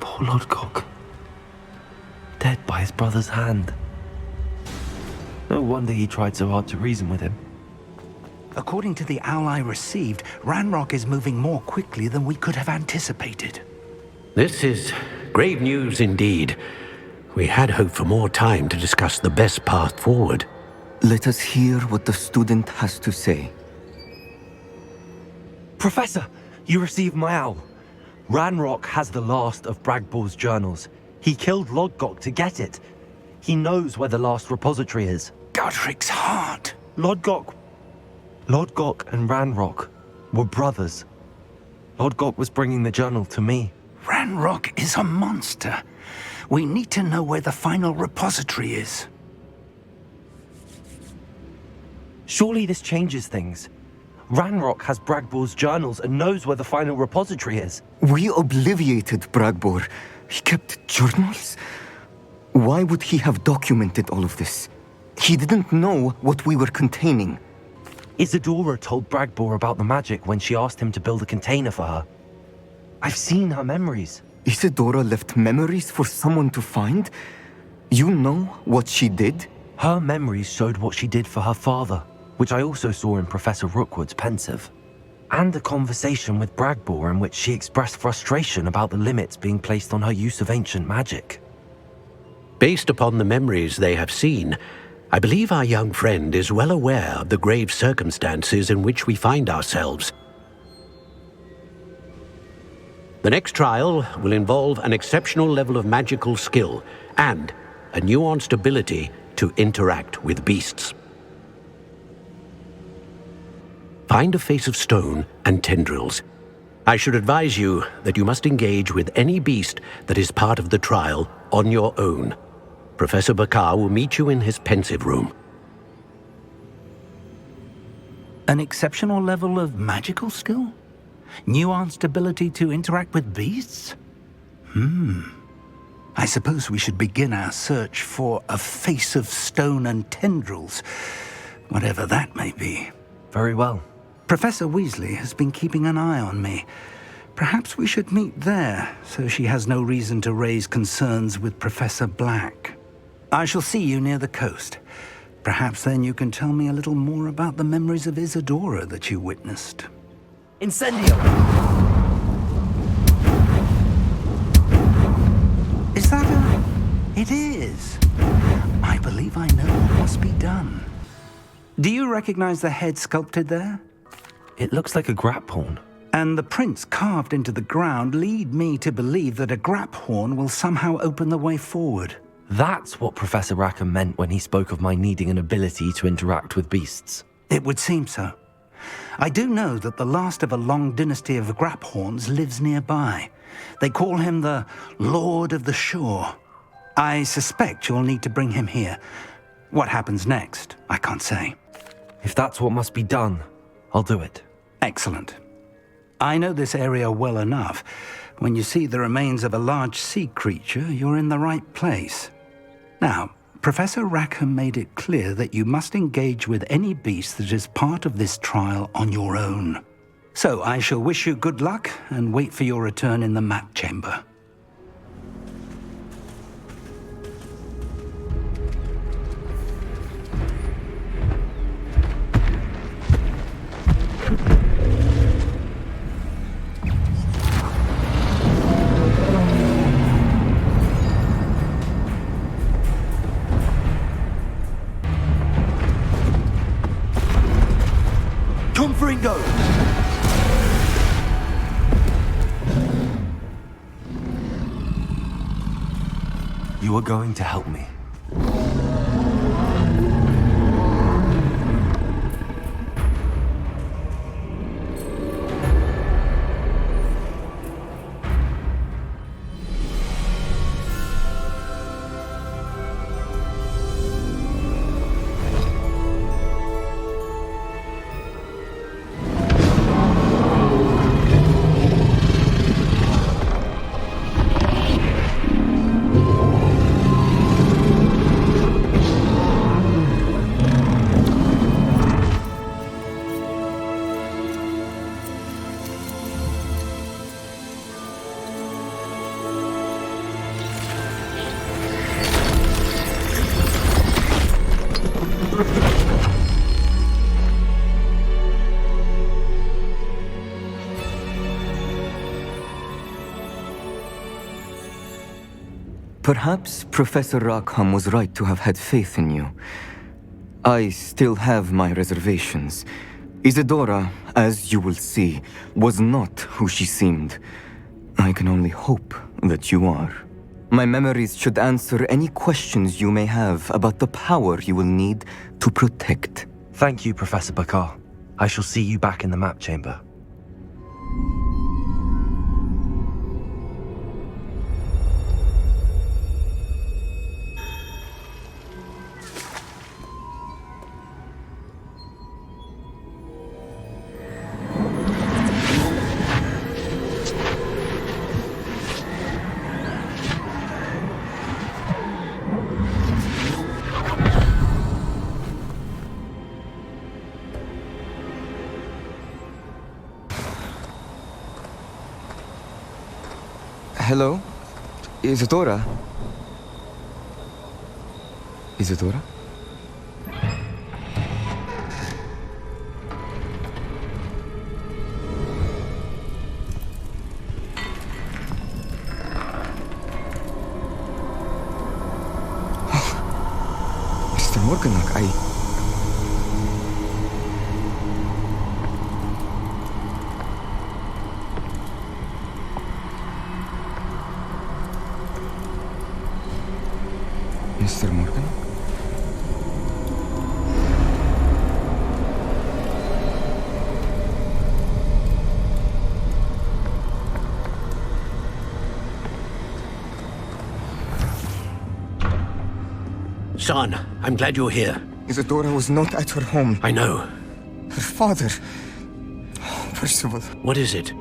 Poor Lodgok. Dead by his brother's hand. No wonder he tried so hard to reason with him. According to the owl I received, Ranrock is moving more quickly than we could have anticipated. This is grave news indeed. We had hoped for more time to discuss the best path forward. Let us hear what the student has to say. Professor, you received my owl. Ranrock has the last of Bragbor's journals. He killed Lodgok to get it. He knows where the last repository is. Godric's heart. Lodgok and Ranrock were brothers. Lodgok was bringing the journal to me. Ranrock is a monster. We need to know where the final repository is. Surely this changes things. Ranrock has Bragbor's journals and knows where the final repository is. We obliviated Bragbor. He kept journals? Why would he have documented all of this? He didn't know what we were containing. Isadora told Bragbor about the magic when she asked him to build a container for her. I've seen her memories. Isadora left memories for someone to find? You know what she did? Her memories showed what she did for her father, which I also saw in Professor Rookwood's pensive. And a conversation with Bragbor in which she expressed frustration about the limits being placed on her use of ancient magic. Based upon the memories they have seen, I believe our young friend is well aware of the grave circumstances in which we find ourselves. The next trial will involve an exceptional level of magical skill and a nuanced ability to interact with beasts. Find a face of stone and tendrils. I should advise you that you must engage with any beast that is part of the trial on your own. Professor Bakar will meet you in his pensive room. An exceptional level of magical skill? Nuanced ability to interact with beasts? I suppose we should begin our search for a face of stone and tendrils, whatever that may be. Very well. Professor Weasley has been keeping an eye on me. Perhaps we should meet there, so she has no reason to raise concerns with Professor Black. I shall see you near the coast. Perhaps then you can tell me a little more about the memories of Isadora that you witnessed. Incendio! Is that a... It is. I believe I know what must be done. Do you recognize the head sculpted there? It looks like a graphorn. And the prints carved into the ground lead me to believe that a graphorn will somehow open the way forward. That's what Professor Rackham meant when he spoke of my needing an ability to interact with beasts. It would seem so. I do know that the last of a long dynasty of graphorns lives nearby. They call him the Lord of the Shore. I suspect you'll need to bring him here. What happens next, I can't say. If that's what must be done, I'll do it. Excellent. I know this area well enough. When you see the remains of a large sea creature, you're in the right place. Now, Professor Rackham made it clear that you must engage with any beast that is part of this trial on your own. So I shall wish you good luck and wait for your return in the map chamber. You are going to help me. Perhaps Professor Rackham was right to have had faith in you. I still have my reservations. Isadora, as you will see, was not who she seemed. I can only hope that you are. My memories should answer any questions you may have about the power you will need to protect. Thank you, Professor Bakar. I shall see you back in the map chamber. Hello? Isadora? Isadora? Mr. Morganach, Mr. Morgan? Son, I'm glad you're here. Isadora was not at her home. I know. Her father... Percival. What is it?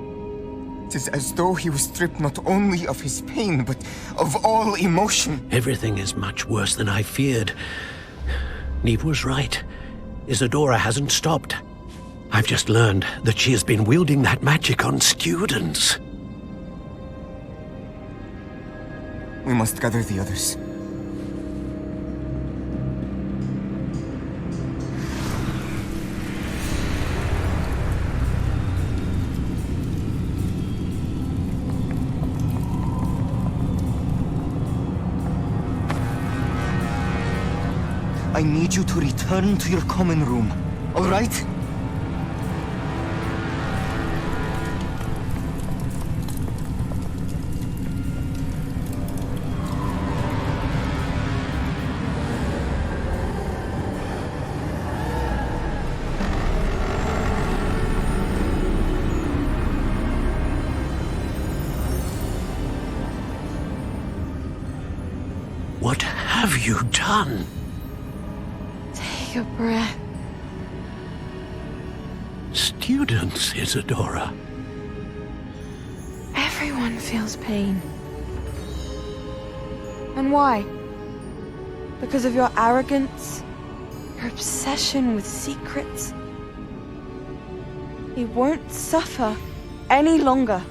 It is as though he was stripped not only of his pain, but of all emotion. Everything is much worse than I feared. Neve was right. Isadora hasn't stopped. I've just learned that she has been wielding that magic on students. We must gather the others. I need you to return to your common room, all right? What have you done? Take a breath. Students, Isadora. Everyone feels pain. And why? Because of your arrogance? Your obsession with secrets? He won't suffer any longer.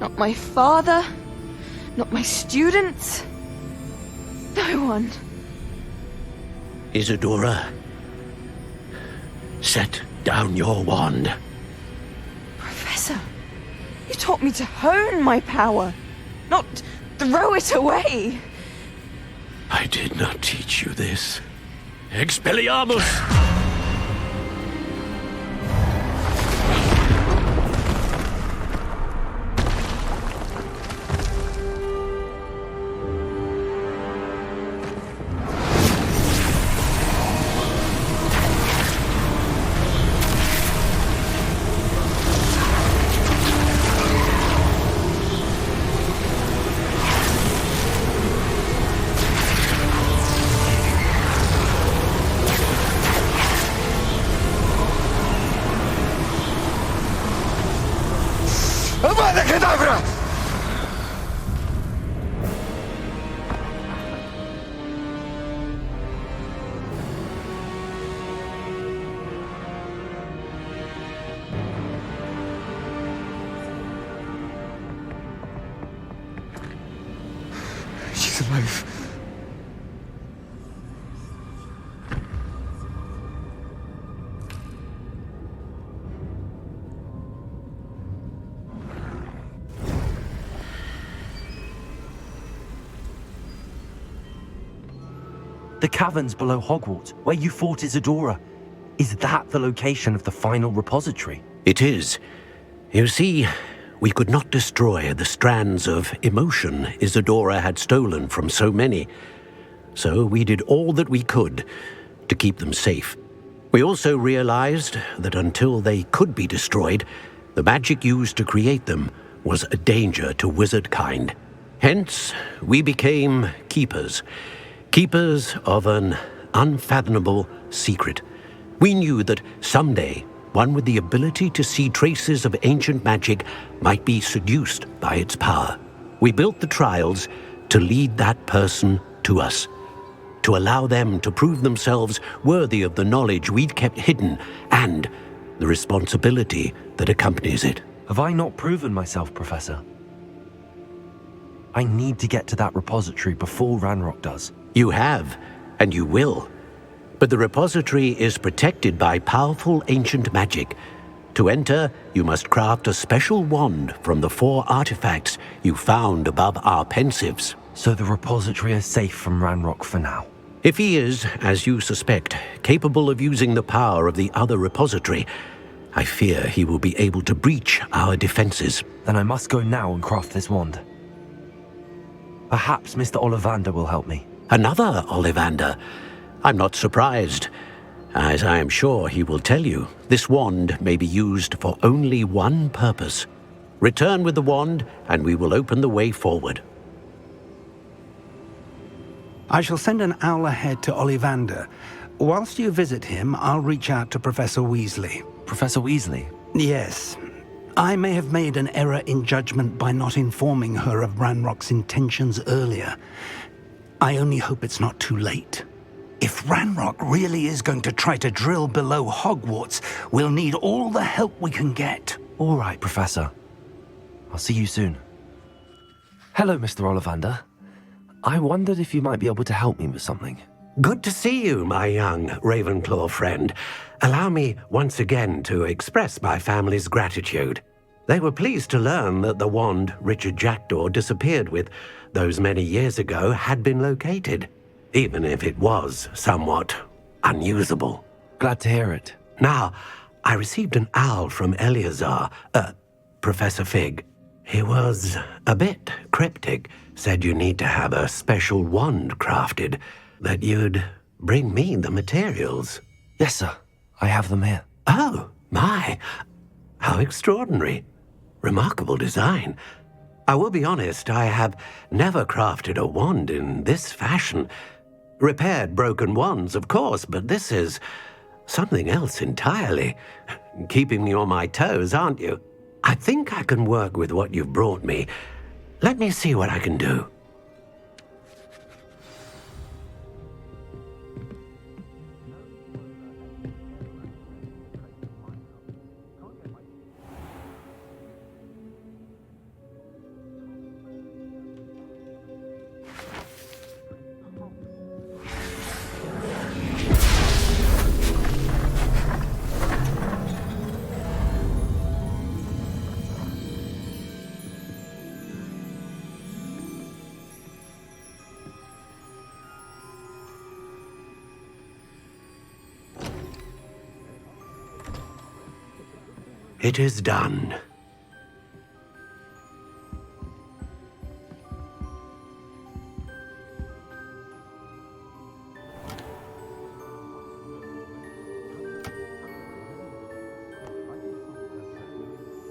Not my father, not my students, no one. Isadora, set down your wand. Professor, you taught me to hone my power, not throw it away. I did not teach you this. Expelliarmus! Avada Kedavra! She's alive. The caverns below Hogwarts, where you fought Isadora. Is that the location of the final repository? It is. You see, we could not destroy the strands of emotion Isadora had stolen from so many. So we did all that we could to keep them safe. We also realized that until they could be destroyed, the magic used to create them was a danger to wizard kind. Hence, we became keepers. Keepers of an unfathomable secret. We knew that someday, one with the ability to see traces of ancient magic might be seduced by its power. We built the trials to lead that person to us, to allow them to prove themselves worthy of the knowledge we'd kept hidden and the responsibility that accompanies it. Have I not proven myself, Professor? I need to get to that repository before Ranrock does. You have, and you will. But the repository is protected by powerful ancient magic. To enter, you must craft a special wand from the 4 artifacts you found above our pensives. So the repository is safe from Ranrock for now? If he is, as you suspect, capable of using the power of the other repository, I fear he will be able to breach our defenses. Then I must go now and craft this wand. Perhaps Mr. Ollivander will help me. Another Ollivander? I'm not surprised. As I am sure he will tell you, this wand may be used for only one purpose. Return with the wand, and we will open the way forward. I shall send an owl ahead to Ollivander. Whilst you visit him, I'll reach out to Professor Weasley. Professor Weasley? Yes. I may have made an error in judgment by not informing her of Ranrock's intentions earlier. I only hope it's not too late. If Ranrock really is going to try to drill below Hogwarts, we'll need all the help we can get. All right, Professor. I'll see you soon. Hello, Mr. Ollivander. I wondered if you might be able to help me with something. Good to see you, my young Ravenclaw friend. Allow me once again to express my family's gratitude. They were pleased to learn that the wand Richard Jackdaw disappeared with those many years ago had been located, even if it was somewhat unusable. Glad to hear it. Now, I received an owl from Eleazar, Professor Fig. He was a bit cryptic, said you need to have a special wand crafted, that you'd bring me the materials. Yes, sir. I have them here. Oh, my. How extraordinary. Remarkable design. I will be honest, I have never crafted a wand in this fashion. Repaired broken wands, of course, but this is something else entirely. Keeping me on my toes, aren't you? I think I can work with what you've brought me. Let me see what I can do. It is done.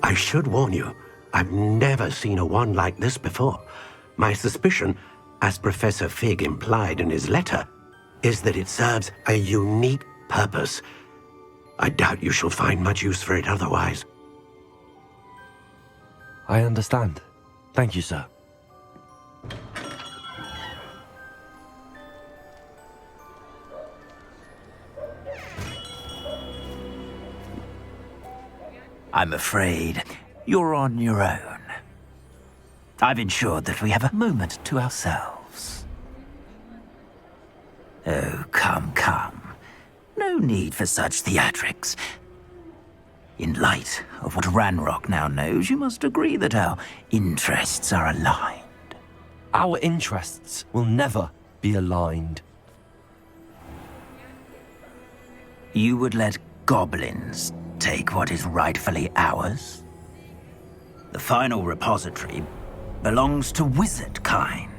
I should warn you, I've never seen a wand like this before. My suspicion, as Professor Fig implied in his letter, is that it serves a unique purpose. I doubt you shall find much use for it otherwise. I understand. Thank you, sir. I'm afraid you're on your own. I've ensured that we have a moment to ourselves. Oh, come, come. No need for such theatrics. In light of what Ranrock now knows, you must agree that our interests are aligned. Our interests will never be aligned. You would let goblins take what is rightfully ours? The final repository belongs to wizard kind.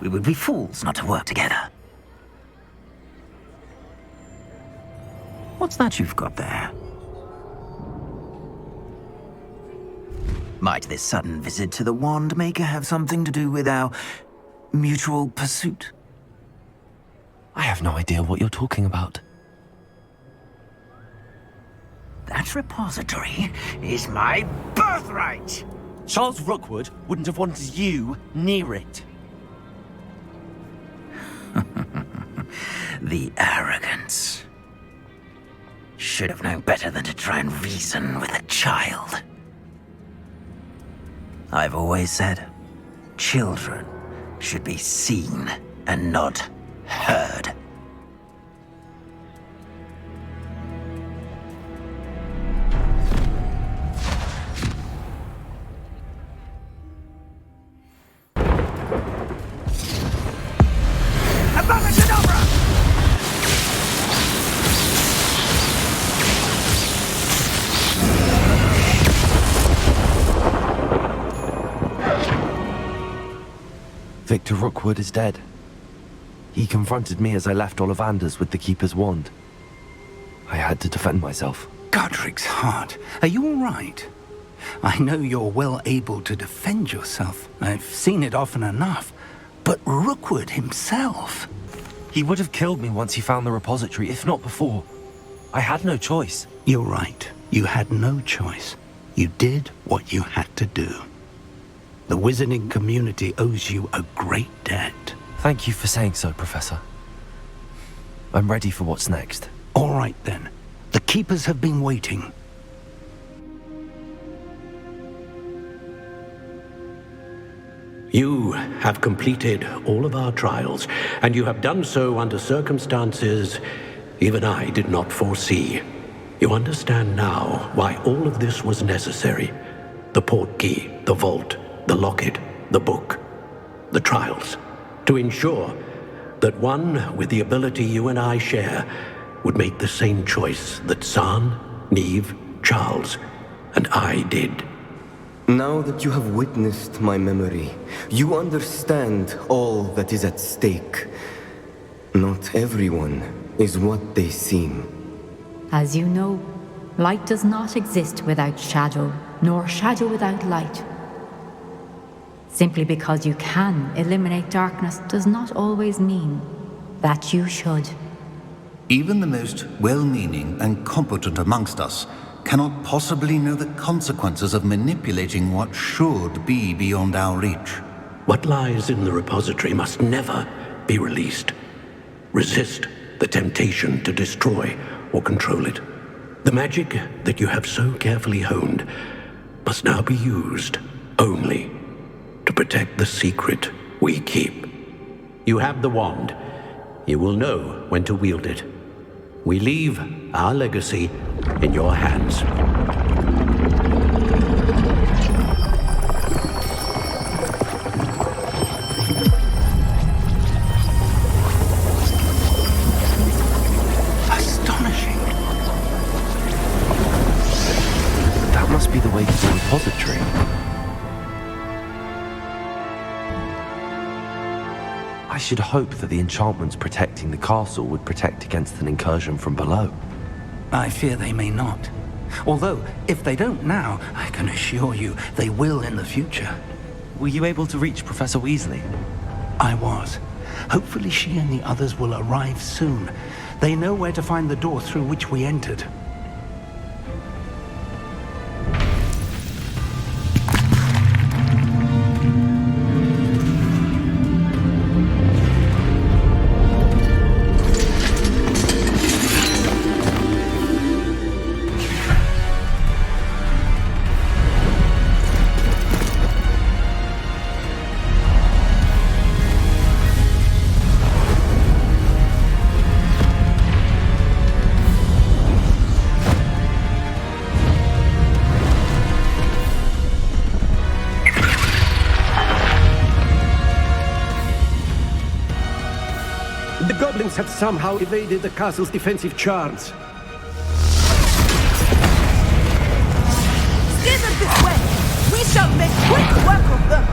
We would be fools not to work together. What's that you've got there? Might this sudden visit to the Wand Maker have something to do with our mutual pursuit? I have no idea what you're talking about. That repository is my birthright! Charles Rookwood wouldn't have wanted you near it. The arrogance. Should have known better than to try and reason with a child. I've always said, children should be seen and not heard. Victor Rookwood is dead. He confronted me as I left Ollivanders with the Keeper's wand. I had to defend myself. Godric's heart. Are you all right? I know you're well able to defend yourself. I've seen it often enough. But Rookwood himself... He would have killed me once he found the repository, if not before. I had no choice. You're right. You had no choice. You did what you had to do. The wizarding community owes you a great debt. Thank you for saying so, Professor. I'm ready for what's next. All right, then. The Keepers have been waiting. You have completed all of our trials, and you have done so under circumstances even I did not foresee. You understand now why all of this was necessary. The portkey, the vault, the locket, the book, the trials, to ensure that one with the ability you and I share would make the same choice that San, Neve, Charles, and I did. Now that you have witnessed my memory, you understand all that is at stake. Not everyone is what they seem. As you know, light does not exist without shadow, nor shadow without light. Simply because you can eliminate darkness does not always mean that you should. Even the most well-meaning and competent amongst us cannot possibly know the consequences of manipulating what should be beyond our reach. What lies in the repository must never be released. Resist the temptation to destroy or control it. The magic that you have so carefully honed must now be used only to protect the secret we keep. You have the wand. You will know when to wield it. We leave our legacy in your hands. Astonishing. That must be the way to the repository. I should hope that the enchantments protecting the castle would protect against an incursion from below. I fear they may not. Although, if they don't now, I can assure you they will in the future. Were you able to reach Professor Weasley? I was. Hopefully she and the others will arrive soon. They know where to find the door through which we entered. goblins have somehow evaded the castle's defensive charms. Steer them this way! We shall make quick work of them!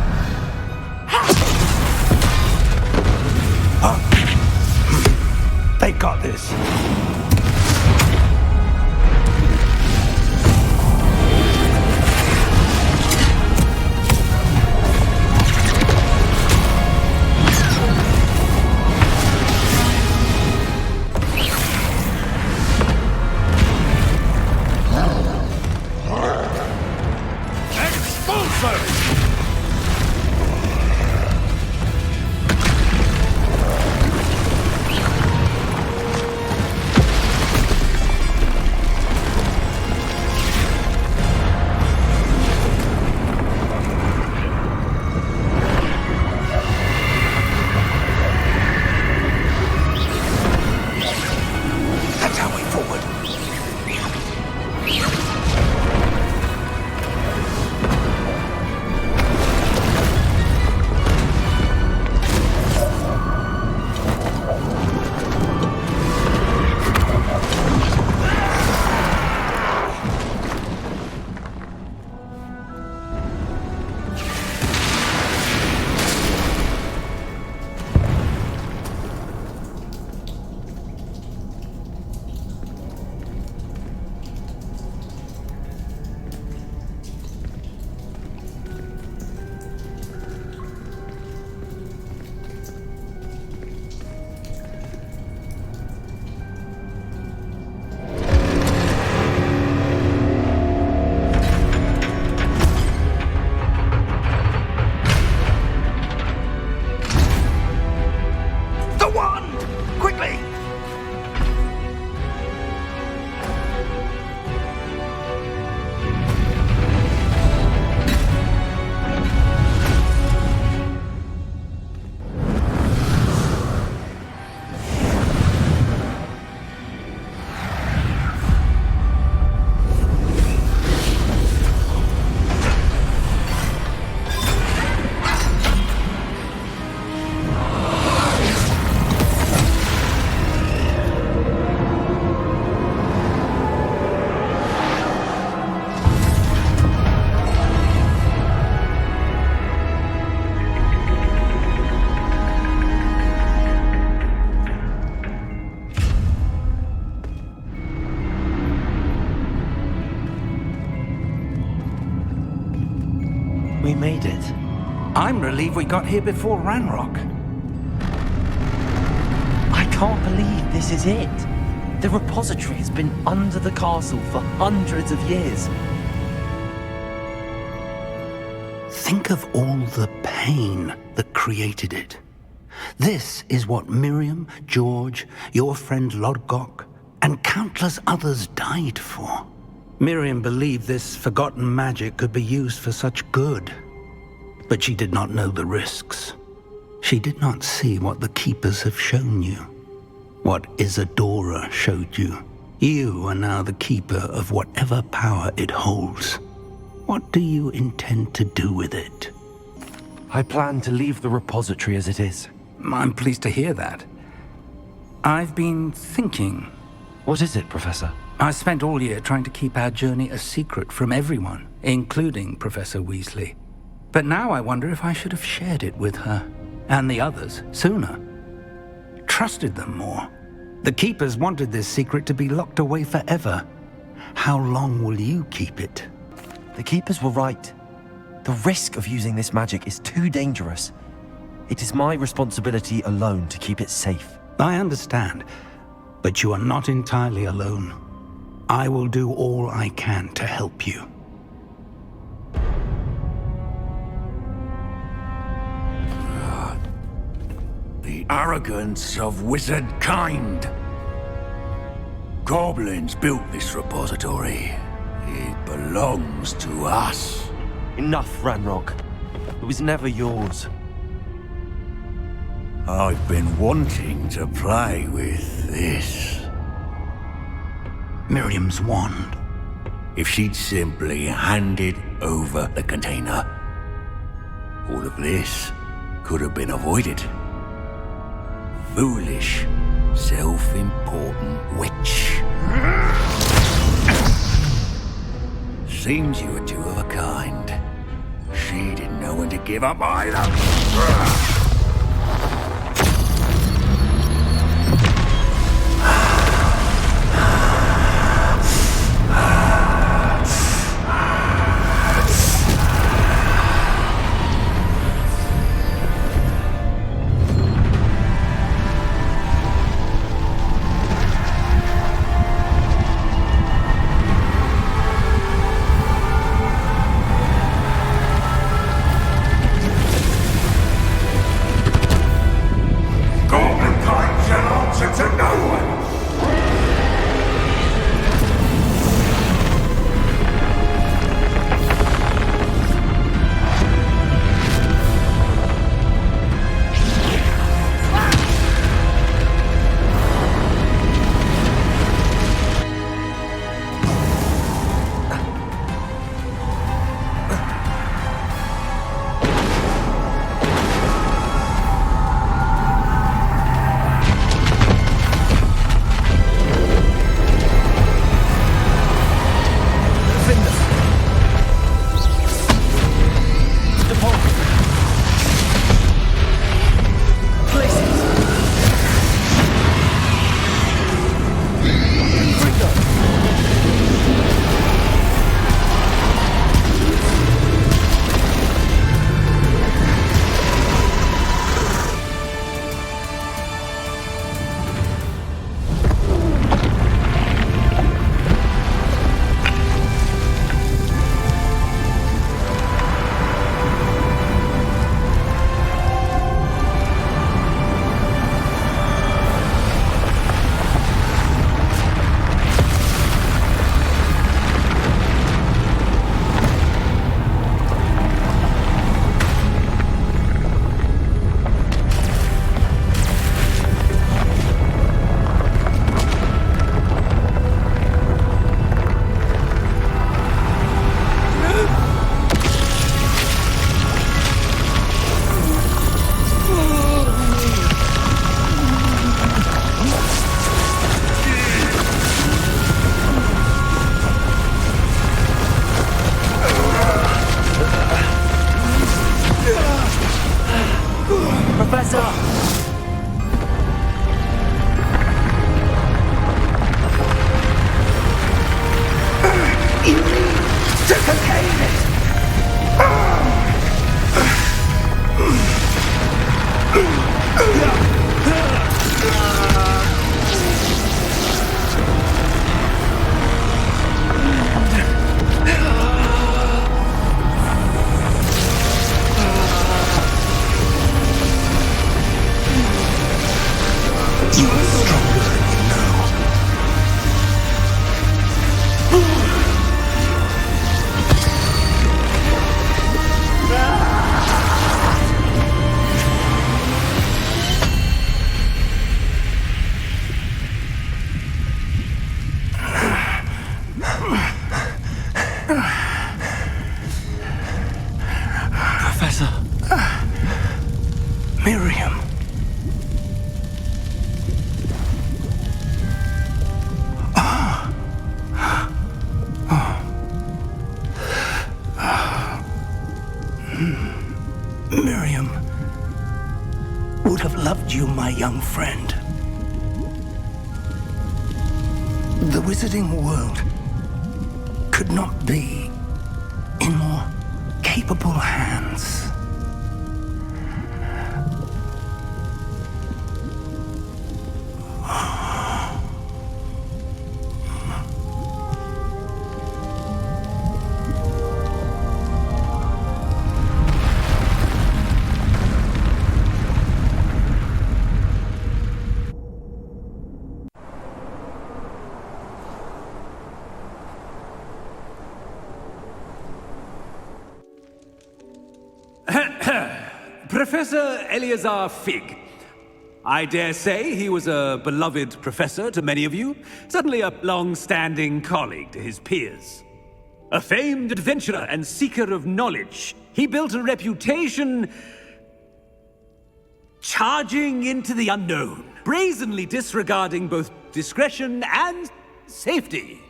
They got this. We made it. I'm relieved we got here before Ranrock. I can't believe this is it. The repository has been under the castle for hundreds of years. Think of all the pain that created it. This is what Miriam, George, your friend Lodgok, and countless others died for. Miriam believed this forgotten magic could be used for such good. But she did not know the risks. She did not see what the Keepers have shown you. What Isadora showed you. You are now the Keeper of whatever power it holds. What do you intend to do with it? I plan to leave the repository as it is. I'm pleased to hear that. I've been thinking. What is it, Professor? I spent all year trying to keep our journey a secret from everyone, including Professor Weasley. But now I wonder if I should have shared it with her, and the others, sooner. Trusted them more. The Keepers wanted this secret to be locked away forever. How long will you keep it? The Keepers were right. The risk of using this magic is too dangerous. It is my responsibility alone to keep it safe. I understand, but you are not entirely alone. I will do all I can to help you. The arrogance of wizard kind. Goblins built this repository. It belongs to us. Enough, Ranrock. It was never yours. I've been wanting to play with this. Miriam's wand. If she'd simply handed over the container, all of this could have been avoided. Foolish Self-important witch. Seems you were two of a kind. She didn't know when to give up either. Miriam. Miriam would have loved you, my young friend. The wizarding world could not be in more capable hands. Professor Eleazar Fig. I dare say he was a beloved professor to many of you, certainly a long-standing colleague to his peers. A famed adventurer and seeker of knowledge, he built a reputation charging into the unknown, brazenly disregarding both discretion and safety,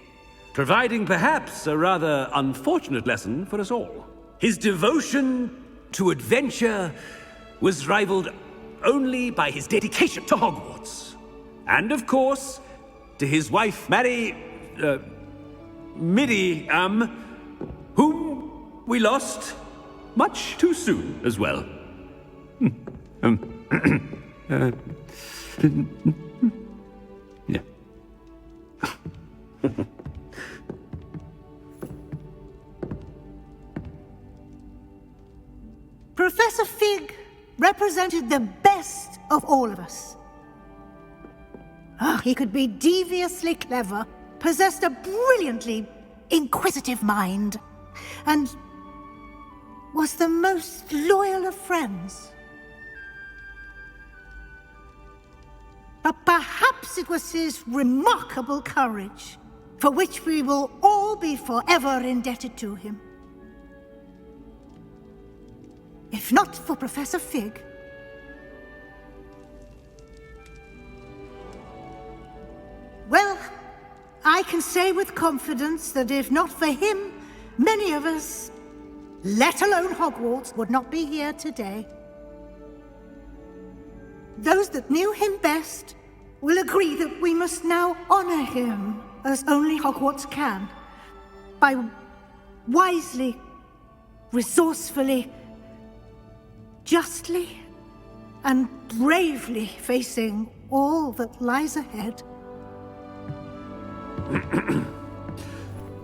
providing perhaps a rather unfortunate lesson for us all. His devotion to adventure was rivaled only by his dedication to Hogwarts. And of course, to his wife, Miriam, whom we lost much too soon as well. Yeah. Professor Fig represented the best of all of us. He could be deviously clever, possessed a brilliantly inquisitive mind, and was the most loyal of friends. But perhaps it was his remarkable courage, for which we will all be forever indebted to him. If not for Professor Fig, well, I can say with confidence that if not for him, many of us, let alone Hogwarts, would not be here today. Those that knew him best will agree that we must now honor him as only Hogwarts can, by wisely, resourcefully, justly, and bravely facing all that lies ahead.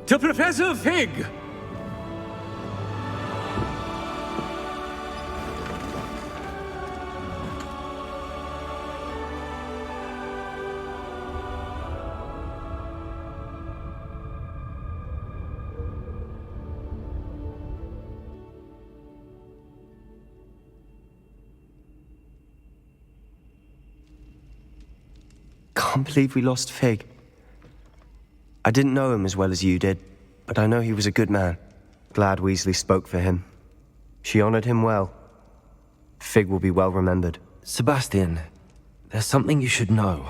To Professor Fig! Can't believe we lost Fig. I didn't know him as well as you did, but I know he was a good man. Glad Weasley spoke for him. She honored him well. Fig will be well remembered. Sebastian, there's something you should know.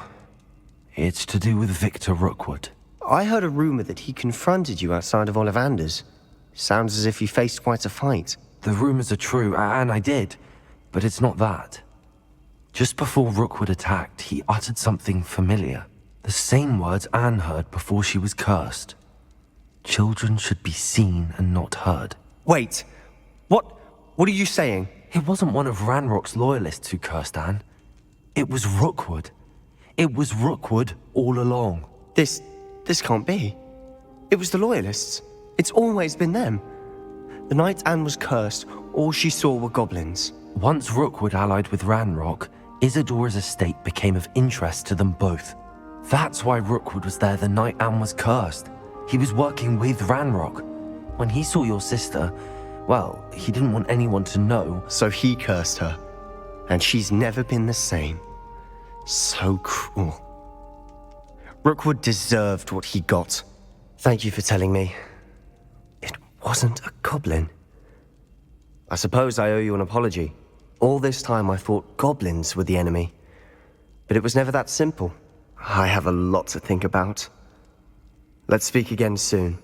It's to do with Victor Rookwood. I heard a rumor that he confronted you outside of Ollivander's. Sounds as if you faced quite a fight. The rumors are true, and I did, but it's not that. Just before Rookwood attacked, he uttered something familiar. The same words Anne heard before she was cursed. Children should be seen and not heard. Wait, what are you saying? It wasn't one of Ranrock's loyalists who cursed Anne. It was Rookwood. It was Rookwood all along. This can't be. It was the loyalists. It's always been them. The night Anne was cursed, all she saw were goblins. Once Rookwood allied with Ranrock, Isadora's estate became of interest to them both. That's why Rookwood was there the night Anne was cursed. He was working with Ranrock. When he saw your sister, well, he didn't want anyone to know. So he cursed her. And she's never been the same. So cruel. Rookwood deserved what he got. Thank you for telling me. It wasn't a goblin. I suppose I owe you an apology. All this time I thought goblins were the enemy. But it was never that simple. I have a lot to think about. Let's speak again soon.